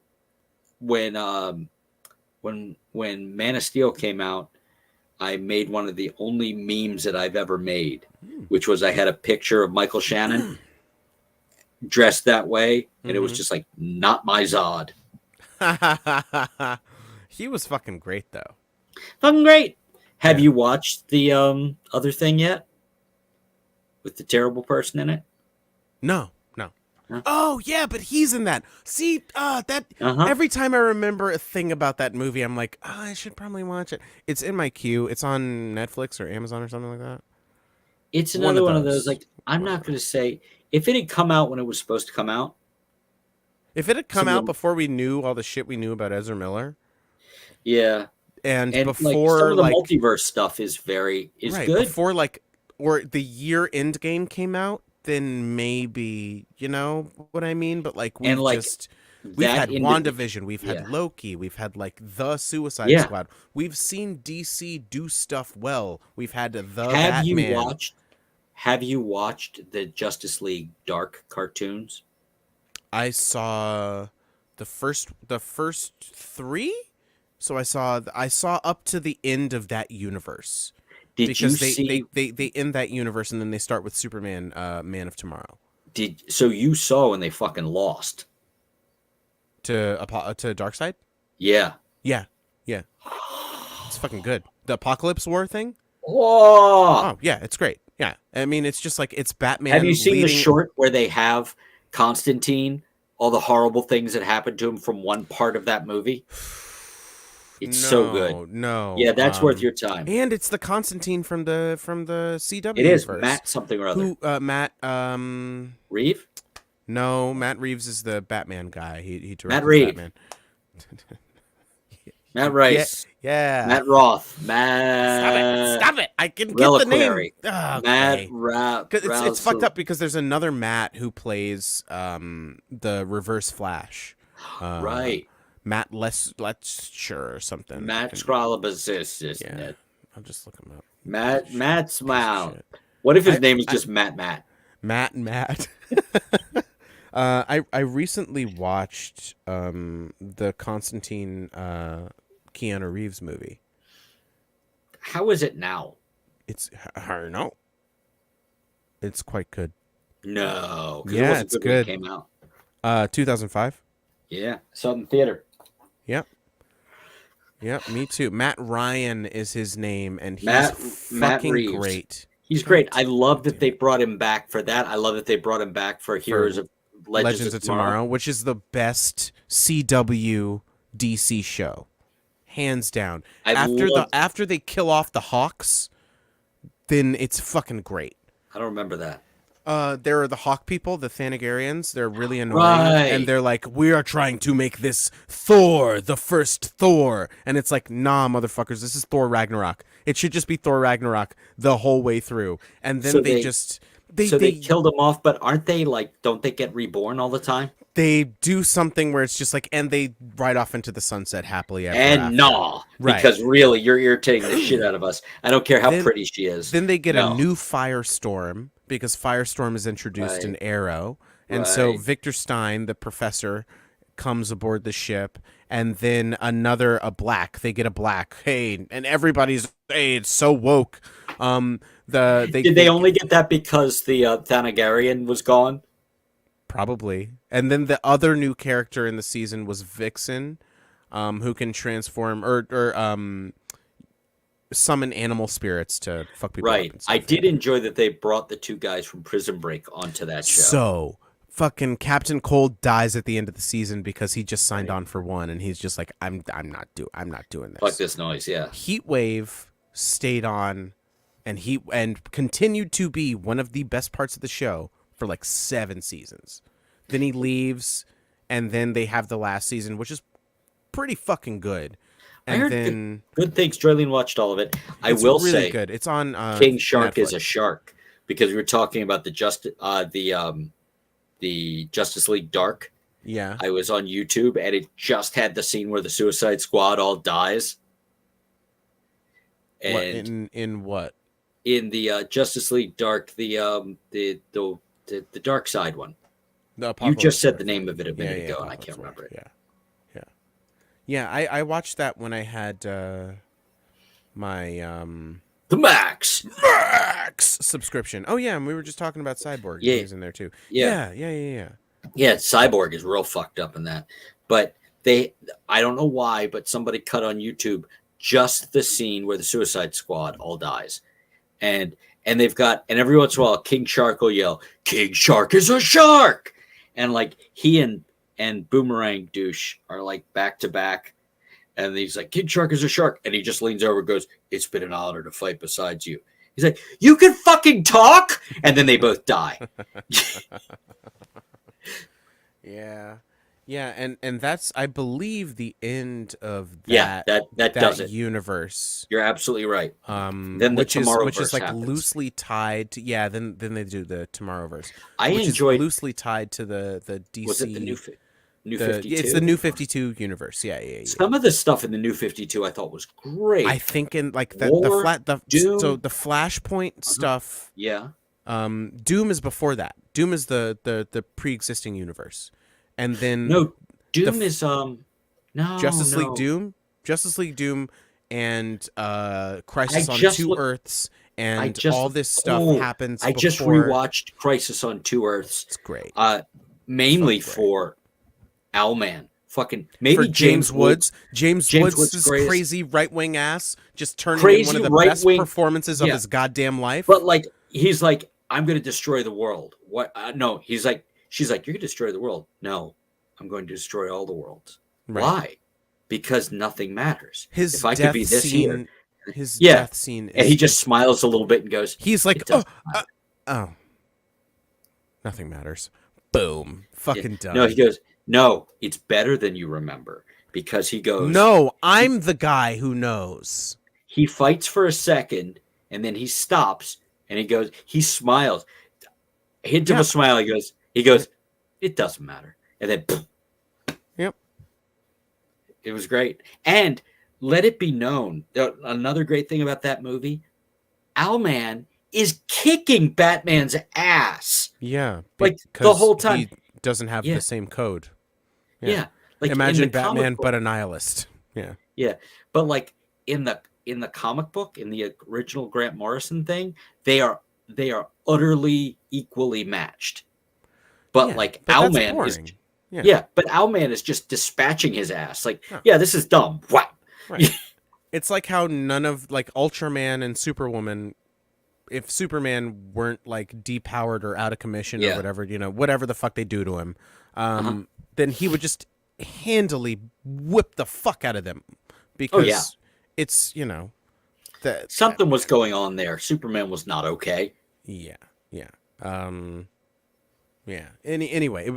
B: when Man of Steel came out, I made one of the only memes that I've ever made, which was I had a picture of Michael Shannon dressed that way, and it was just like not my Zod.
A: He was fucking great though.
B: Fucking great. Have
A: Yeah.
B: you watched the other thing yet with the terrible person in it?
A: No.
B: Huh?
A: Oh yeah, but he's in that. See, that
B: Uh-huh.
A: every time I remember a thing about that movie, I'm like, I should probably watch it. It's in my queue. It's on Netflix or Amazon or something like that.
B: It's
A: One
B: another
A: of
B: one of those.
A: those.
B: Like I'm
A: One of
B: not going to
A: those.
B: say if it had come out when it was supposed to come out.
A: If it had come
B: Some of
A: out
B: the
A: before we knew all the shit we knew about Ezra Miller,
B: yeah,
A: and
B: and like some
A: before
B: of the
A: like
B: multiverse stuff is
A: right
B: good.
A: before like or the year Endgame came out, then maybe you know what I mean. But like
B: And like
A: we've
B: that
A: had
B: individual.
A: WandaVision, we've had
B: Yeah,
A: Loki, we've had like the Suicide
B: yeah.
A: Squad. We've seen DC do stuff well. We've had the
B: Have you
A: Batman.
B: watched? Have you watched the Justice League Dark cartoons?
A: I saw the first three. So I saw up to the end of that universe
B: Did you
A: because they
B: see?
A: they they they end that universe and then they start with Superman, Man of Tomorrow
B: Did so you saw when they fucking lost?
A: to Darkseid.
B: Yeah.
A: Yeah, yeah, it's fucking good. The Apocalypse War thing.
B: Oh,
A: Oh yeah, it's great. Yeah, I mean it's just like it's
B: have you
A: Batman
B: seen the
A: leading.
B: short where they have Constantine? All the horrible things that happened to him from one part of that movie. It's so good.
A: No.
B: Yeah, that's worth your time.
A: And it's the Constantine from the
B: It
A: CW
B: is
A: universe.
B: Matt something or other.
A: Who Matt
B: Reeve?
A: No, Matt Reeves is the Batman guy. He
B: Matt
A: directed
B: Reeve.
A: Batman.
B: Matt
A: Yeah,
B: Rice,
A: yeah.
B: Matt Roth,
A: Stop it!
B: Matt
A: Stop it! I can get the name.
B: Reliquary, Matt
A: Okay. Cause it's fucked
B: Rouse.
A: up because there's another Matt who plays the Reverse Flash, uh,
B: Right.
A: Matt Letcher or something. I
B: Matt
A: can,
B: Scrolabus.
A: yeah, I'll just look him up.
B: Matt
A: Piece of
B: Smile.
A: shit.
B: What if his
A: I
B: name is
A: I
B: just Matt?
A: Matt. I recently watched the Constantine Keanu Reeves movie.
B: How is it now?
A: I don't know. It's quite good.
B: No, because it
A: Yeah,
B: wasn't
A: it's
B: good when it
A: good.
B: came out.
A: 2005.
B: Yeah, saw it in theater.
A: Yep. Yep, me too. Matt Ryan is his name, and he's
B: Matt
A: fucking
B: Reeves.
A: great.
B: He's
A: God
B: great. I love that
A: damn
B: they
A: it.
B: brought him back for that. I love that they brought him back for
A: For
B: Heroes of Legends
A: Legends
B: of
A: of
B: Tomorrow.
A: Tomorrow, which is the best CW DC show, hands down.
B: I love.
A: After they kill off the Hawks, then it's fucking great.
B: I don't remember that.
A: There are the Hawk people, the Thanagarians. They're really annoying, and
B: Right.
A: they're like, "We are trying to make this Thor, the first Thor," and it's like, "Nah, motherfuckers, this is Thor Ragnarok. It should just be Thor Ragnarok the whole way through." And
B: So
A: then they
B: they
A: just
B: so they killed him off, but aren't they like? Don't they get reborn all the time?
A: they do something where it's just like, and they ride off into the sunset happily ever
B: And
A: after.
B: nah,
A: Right.
B: because really, you're irritating the shit out of us. I don't care how
A: Then
B: pretty she is.
A: then they get a
B: No.
A: new Firestorm because Firestorm is introduced in
B: Right.
A: Arrow. And so
B: Right.
A: Victor Stein, the professor, comes aboard the ship, and then a black. They get a black. Hey, and everybody's hey, it's so woke.
B: Did they only get that because the Thanagarian was gone?
A: probably. And then the other new character in the season was Vixen, who can transform or summon animal spirits to fuck people up
B: Right.
A: and
B: I
A: stuff.
B: did enjoy that they brought the two guys from Prison Break onto that show.
A: So fucking Captain Cold dies at the end of the season because he just signed
B: Right.
A: on for one, and he's just like, I'm not doing
B: Fuck
A: this.
B: this noise, yeah.
A: Heatwave stayed on, and continued to be one of the best parts of the show for like 7 seasons. Then he leaves, and then they have the last season, which is pretty fucking good.
B: I
A: And
B: heard
A: then
B: good things. Joylene watched all of it. I
A: it's
B: will
A: really
B: say,
A: good. It's on
B: King Shark
A: Netflix.
B: is a shark because we were talking about the Justice League Dark.
A: Yeah.
B: I was on YouTube and it just had the scene where the Suicide Squad all dies.
A: What
B: And
A: in what?
B: in the Justice League Dark, the Dark Side one.
A: The
B: You
A: Apocalypse
B: just said
A: War
B: the
A: thing.
B: name of it a minute ago, and I
A: Apocalypse
B: can't
A: War.
B: remember it.
A: Yeah. Yeah, I watched that when I had my
B: The Max.
A: Max subscription. Oh yeah, and we were just talking about Cyborg.
B: Yeah.
A: He was in there too.
B: Yeah.
A: Yeah.
B: Yeah, Cyborg is real fucked up in that. But I don't know why, but somebody cut on YouTube just the scene where the Suicide Squad all dies. And they've got, and every once in a while, King Shark will yell, "King Shark is a shark!" And like he and Boomerang Douche are like back to back. And he's like, "King Shark is a shark." And he just leans over and goes, "It's been an honor to fight beside you." He's like, "You can fucking talk?" And then they both die.
A: Yeah. Yeah, and that's I believe the end of
B: Yeah, that does it.
A: universe.
B: You're absolutely right. Then the
A: which is
B: Tomorrowverse
A: like
B: happens.
A: loosely tied to then they do the Tomorrowverse.
B: I
A: which
B: enjoyed.
A: is loosely tied to the DC.
B: Was it the new 52?
A: It's the new 52 universe. Yeah.
B: Some of the stuff in the new 52 I thought was great.
A: I think in like the
B: War,
A: flat the
B: Doom.
A: so the Flashpoint stuff.
B: Yeah.
A: Doom is before that. Doom is the pre-existing universe, and then
B: No, Doom is no
A: Justice
B: no.
A: League Doom, and Crisis
B: I
A: on
B: just
A: Two
B: look-
A: Earths, and
B: just-
A: all this stuff
B: oh,
A: happens.
B: I just
A: before.
B: rewatched Crisis on Two Earths.
A: It's great.
B: Mainly
A: So great.
B: for Owlman. Fucking maybe
A: For James Woods. James
B: Woods'
A: Woods'
B: greatest-
A: crazy right wing ass just turning in
B: Crazy
A: one of the best
B: right-wing-
A: performances of
B: yeah.
A: his goddamn life.
B: But like he's like, "I'm going to destroy the world." What? No, he's like, she's like, "You're going to destroy the world." No, I'm going to destroy all the worlds.
A: Right.
B: Why? Because nothing matters.
A: His
B: if I
A: death
B: could be this
A: scene,
B: here,
A: his
B: Yeah.
A: death scene, is
B: and he just smiles a little bit and goes,
A: he's like,
B: "It doesn't
A: oh, nothing matters. Boom, fucking done.
B: No, he goes, "No, it's better than you remember." because he goes,
A: No, I'm the guy who knows.
B: he fights for a second and then he stops and he smiles, hint of
A: Yeah.
B: a smile. He goes, it doesn't matter. And then poof,
A: Yep.
B: it was great. And let it be known, another great thing about that movie, Owlman is kicking Batman's ass.
A: Yeah.
B: Like the
A: Because
B: whole time.
A: he doesn't have
B: Yeah.
A: the same code.
B: Yeah. Like
A: Imagine
B: in the comic
A: Batman,
B: book,
A: but a nihilist. Yeah.
B: yeah. But like in the comic book, in the original Grant Morrison thing, they are utterly equally matched. But
A: Yeah,
B: like
A: but that's
B: Owlman is
A: boring. Yeah.
B: yeah, but Owlman is just dispatching his ass. Like,
A: Yeah.
B: yeah, this is dumb. Wow.
A: Right. It's like how none of like Ultraman and Superwoman, if Superman weren't like depowered or out of commission or
B: Yeah.
A: whatever, whatever the fuck they do to him, then he would just handily whip the fuck out of them because
B: yeah.
A: it's that
B: Something was going on there. Superman was not okay.
A: yeah. Yeah. Anyway,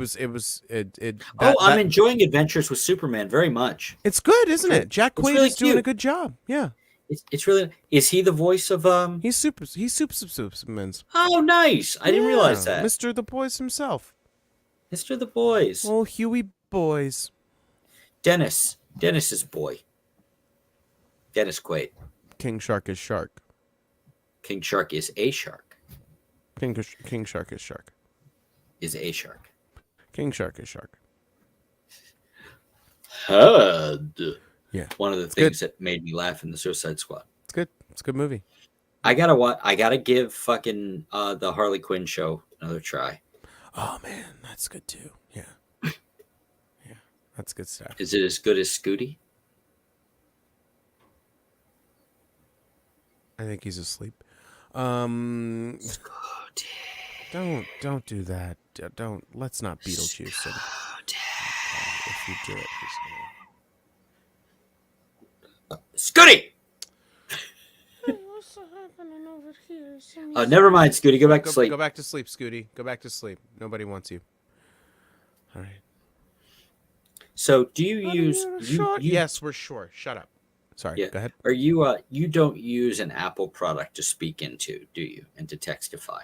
B: I'm enjoying Adventures with Superman very much.
A: it's good, isn't it? Jack Quaid
B: really
A: is doing a
B: cute.
A: good job. Yeah.
B: It's really. Is he the voice of
A: He's Superman's.
B: Oh, nice! I didn't realize that.
A: Mr. The Boys himself.
B: Mr. The Boys.
A: Oh, Huey Boys.
B: Dennis's boy. Dennis Quaid.
A: King Shark is shark.
B: King Shark is a shark.
A: King Shark is shark.
B: Is a shark.
A: King Shark is shark.
B: Hud.
A: Yeah.
B: One of the things that made me laugh in the Suicide Squad.
A: It's good. It's a good movie.
B: I gotta give fucking the Harley Quinn show another try.
A: Oh man, that's good too. Yeah. Yeah. That's good stuff.
B: Is it as good as Scooty?
A: I think he's asleep.
B: Scooty.
A: Don't do that. Don't. Let's not Beetlejuice him. If you do it,
B: Scooty.
A: what's happening over here?
B: Never mind, Scooty. Go back to sleep.
A: Go back to sleep, Scooty. Go back to sleep. Nobody wants you. All right.
B: So, do you use
A: Yes, we're sure. Shut up. Sorry.
B: Yeah.
A: Go ahead.
B: Are you you don't use an Apple product to speak into, do you? And to Textify?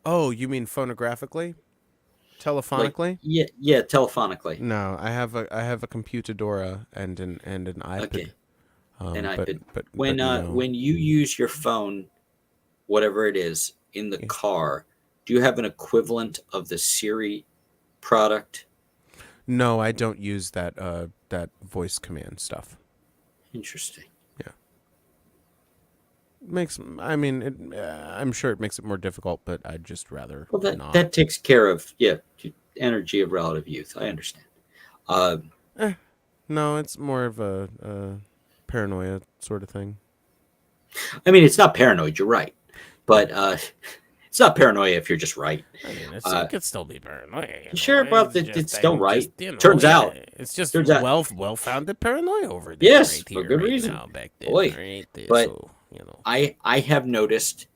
A: Oh, you mean phonographically? Telephonically?
B: Like, yeah, telephonically.
A: No, I have a Computadora and an iPad.
B: Okay. An
A: but-
B: iPad.
A: but
B: When you use your phone, whatever it is, in the car, do you have an equivalent of the Siri product?
A: No, I don't use that that voice command stuff.
B: Interesting.
A: I'm sure it makes it more difficult, but I'd just rather
B: Well,
A: not.
B: that takes care of energy of relative youth. I understand.
A: No, it's more of a paranoia sort of thing.
B: I mean, it's not paranoid. You're right, but it's not paranoia if you're just right.
A: I mean, it could still be paranoia.
B: Sure, well, it's still right. Turns out,
A: it's just
B: turns out-
A: well-founded paranoia over there.
B: Yes,
A: right
B: for
A: here,
B: good
A: right
B: reason.
A: now, back then,
B: Boy,
A: right there,
B: but
A: so,
B: I have noticed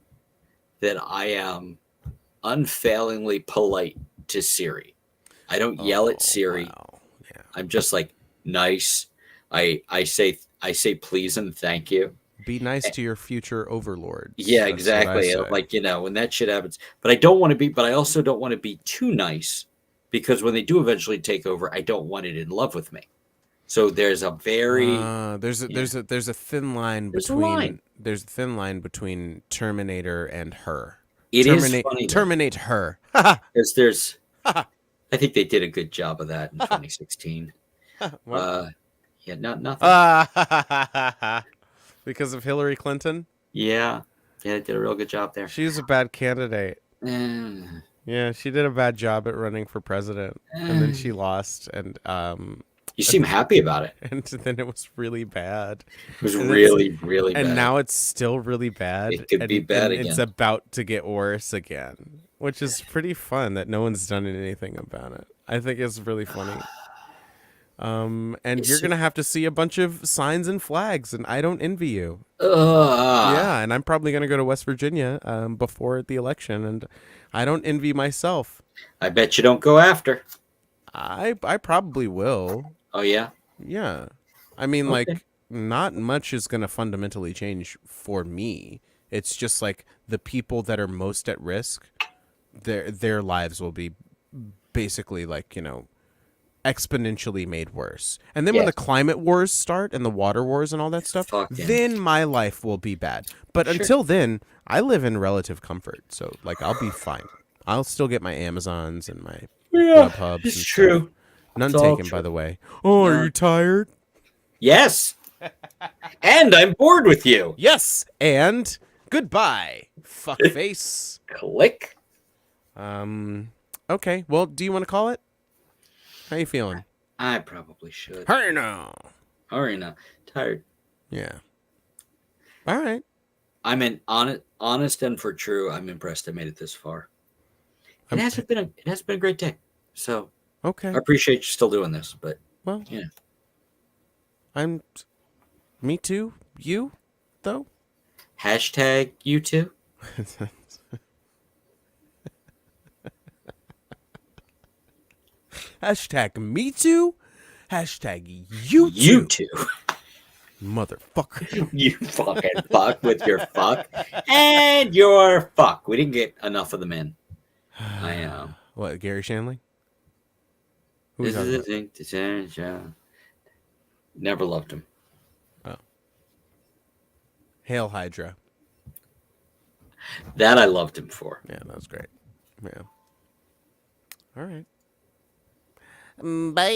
B: that I am unfailingly polite to Siri. I don't yell at Siri.
A: Wow. Yeah.
B: I'm just like nice. I say please and thank you.
A: Be nice to your future overlords.
B: Yeah,
A: That's
B: exactly.
A: what I say.
B: Like, when that shit happens. But I also don't want to be too nice, because when they do eventually take over, I don't want it in love with me. So there's a very
A: there's a thin line
B: There's a
A: between
B: line.
A: there's a thin line between Terminator and her.
B: It is funny though,
A: Terminate her.
B: because there's I think they did a good job of that in 2016.
A: What?
B: Yeah, nothing.
A: Because of Hillary Clinton?
B: Yeah, they did a real good job there.
A: She was a bad candidate.
B: Eh,
A: Yeah, she did a bad job at running for president, and then she lost, and
B: you seem happy about it.
A: and then it was really bad.
B: It was
A: And
B: really, really bad.
A: And now it's still really bad.
B: It could be bad
A: and It's
B: again.
A: about to get worse again, which is pretty fun that no one's done anything about it. I think it's really funny. And you're gonna have to see a bunch of signs and flags, and I don't envy you. Yeah, and I'm probably gonna go to West Virginia before the election, and I don't envy myself.
B: I bet you don't go after.
A: I probably will.
B: Oh yeah.
A: Yeah. I mean,
B: Okay.
A: like, not much is going to fundamentally change for me. It's just like the people that are most at risk, their lives will be basically like, exponentially made worse. And then when
B: Yes.
A: the climate wars start and the water wars and all that stuff,
B: Fucking
A: then my life will be bad. But
B: sure.
A: until then, I live in relative comfort. So like I'll be fine. I'll still get my Amazons and my
B: Yeah,
A: Grubhubs
B: it's
A: and stuff.
B: true.
A: None
B: It's all
A: taken, by
B: true.
A: the way. Oh, are
B: No.
A: you tired?
B: Yes. And I'm bored with you.
A: Yes. And goodbye, fuckface.
B: Click.
A: Um. Okay. Well, do you want to call it? How you feeling?
B: I probably should.
A: Hurry now.
B: Already now. Tired.
A: Yeah. All right.
B: I'm an honest and for true. I'm impressed I made it this far.
A: I'm
B: It hasn't been a great day. So I
A: okay.
B: appreciate you still doing this, but
A: Well,
B: yeah.
A: I'm. Me too. You, though.
B: Hashtag you too.
A: Hashtag me too. Hashtag you
B: You
A: too.
B: too.
A: Motherfucker.
B: You fucking fuck with your fuck and your fuck. We didn't get enough of them in. I am.
A: What, Gary Shanley? Who are we
B: This
A: talking
B: is the
A: about?
B: thing to change. Never loved him.
A: Oh. Hail Hydra.
B: That I loved him for.
A: Yeah, that was great. Yeah. All right. Bye.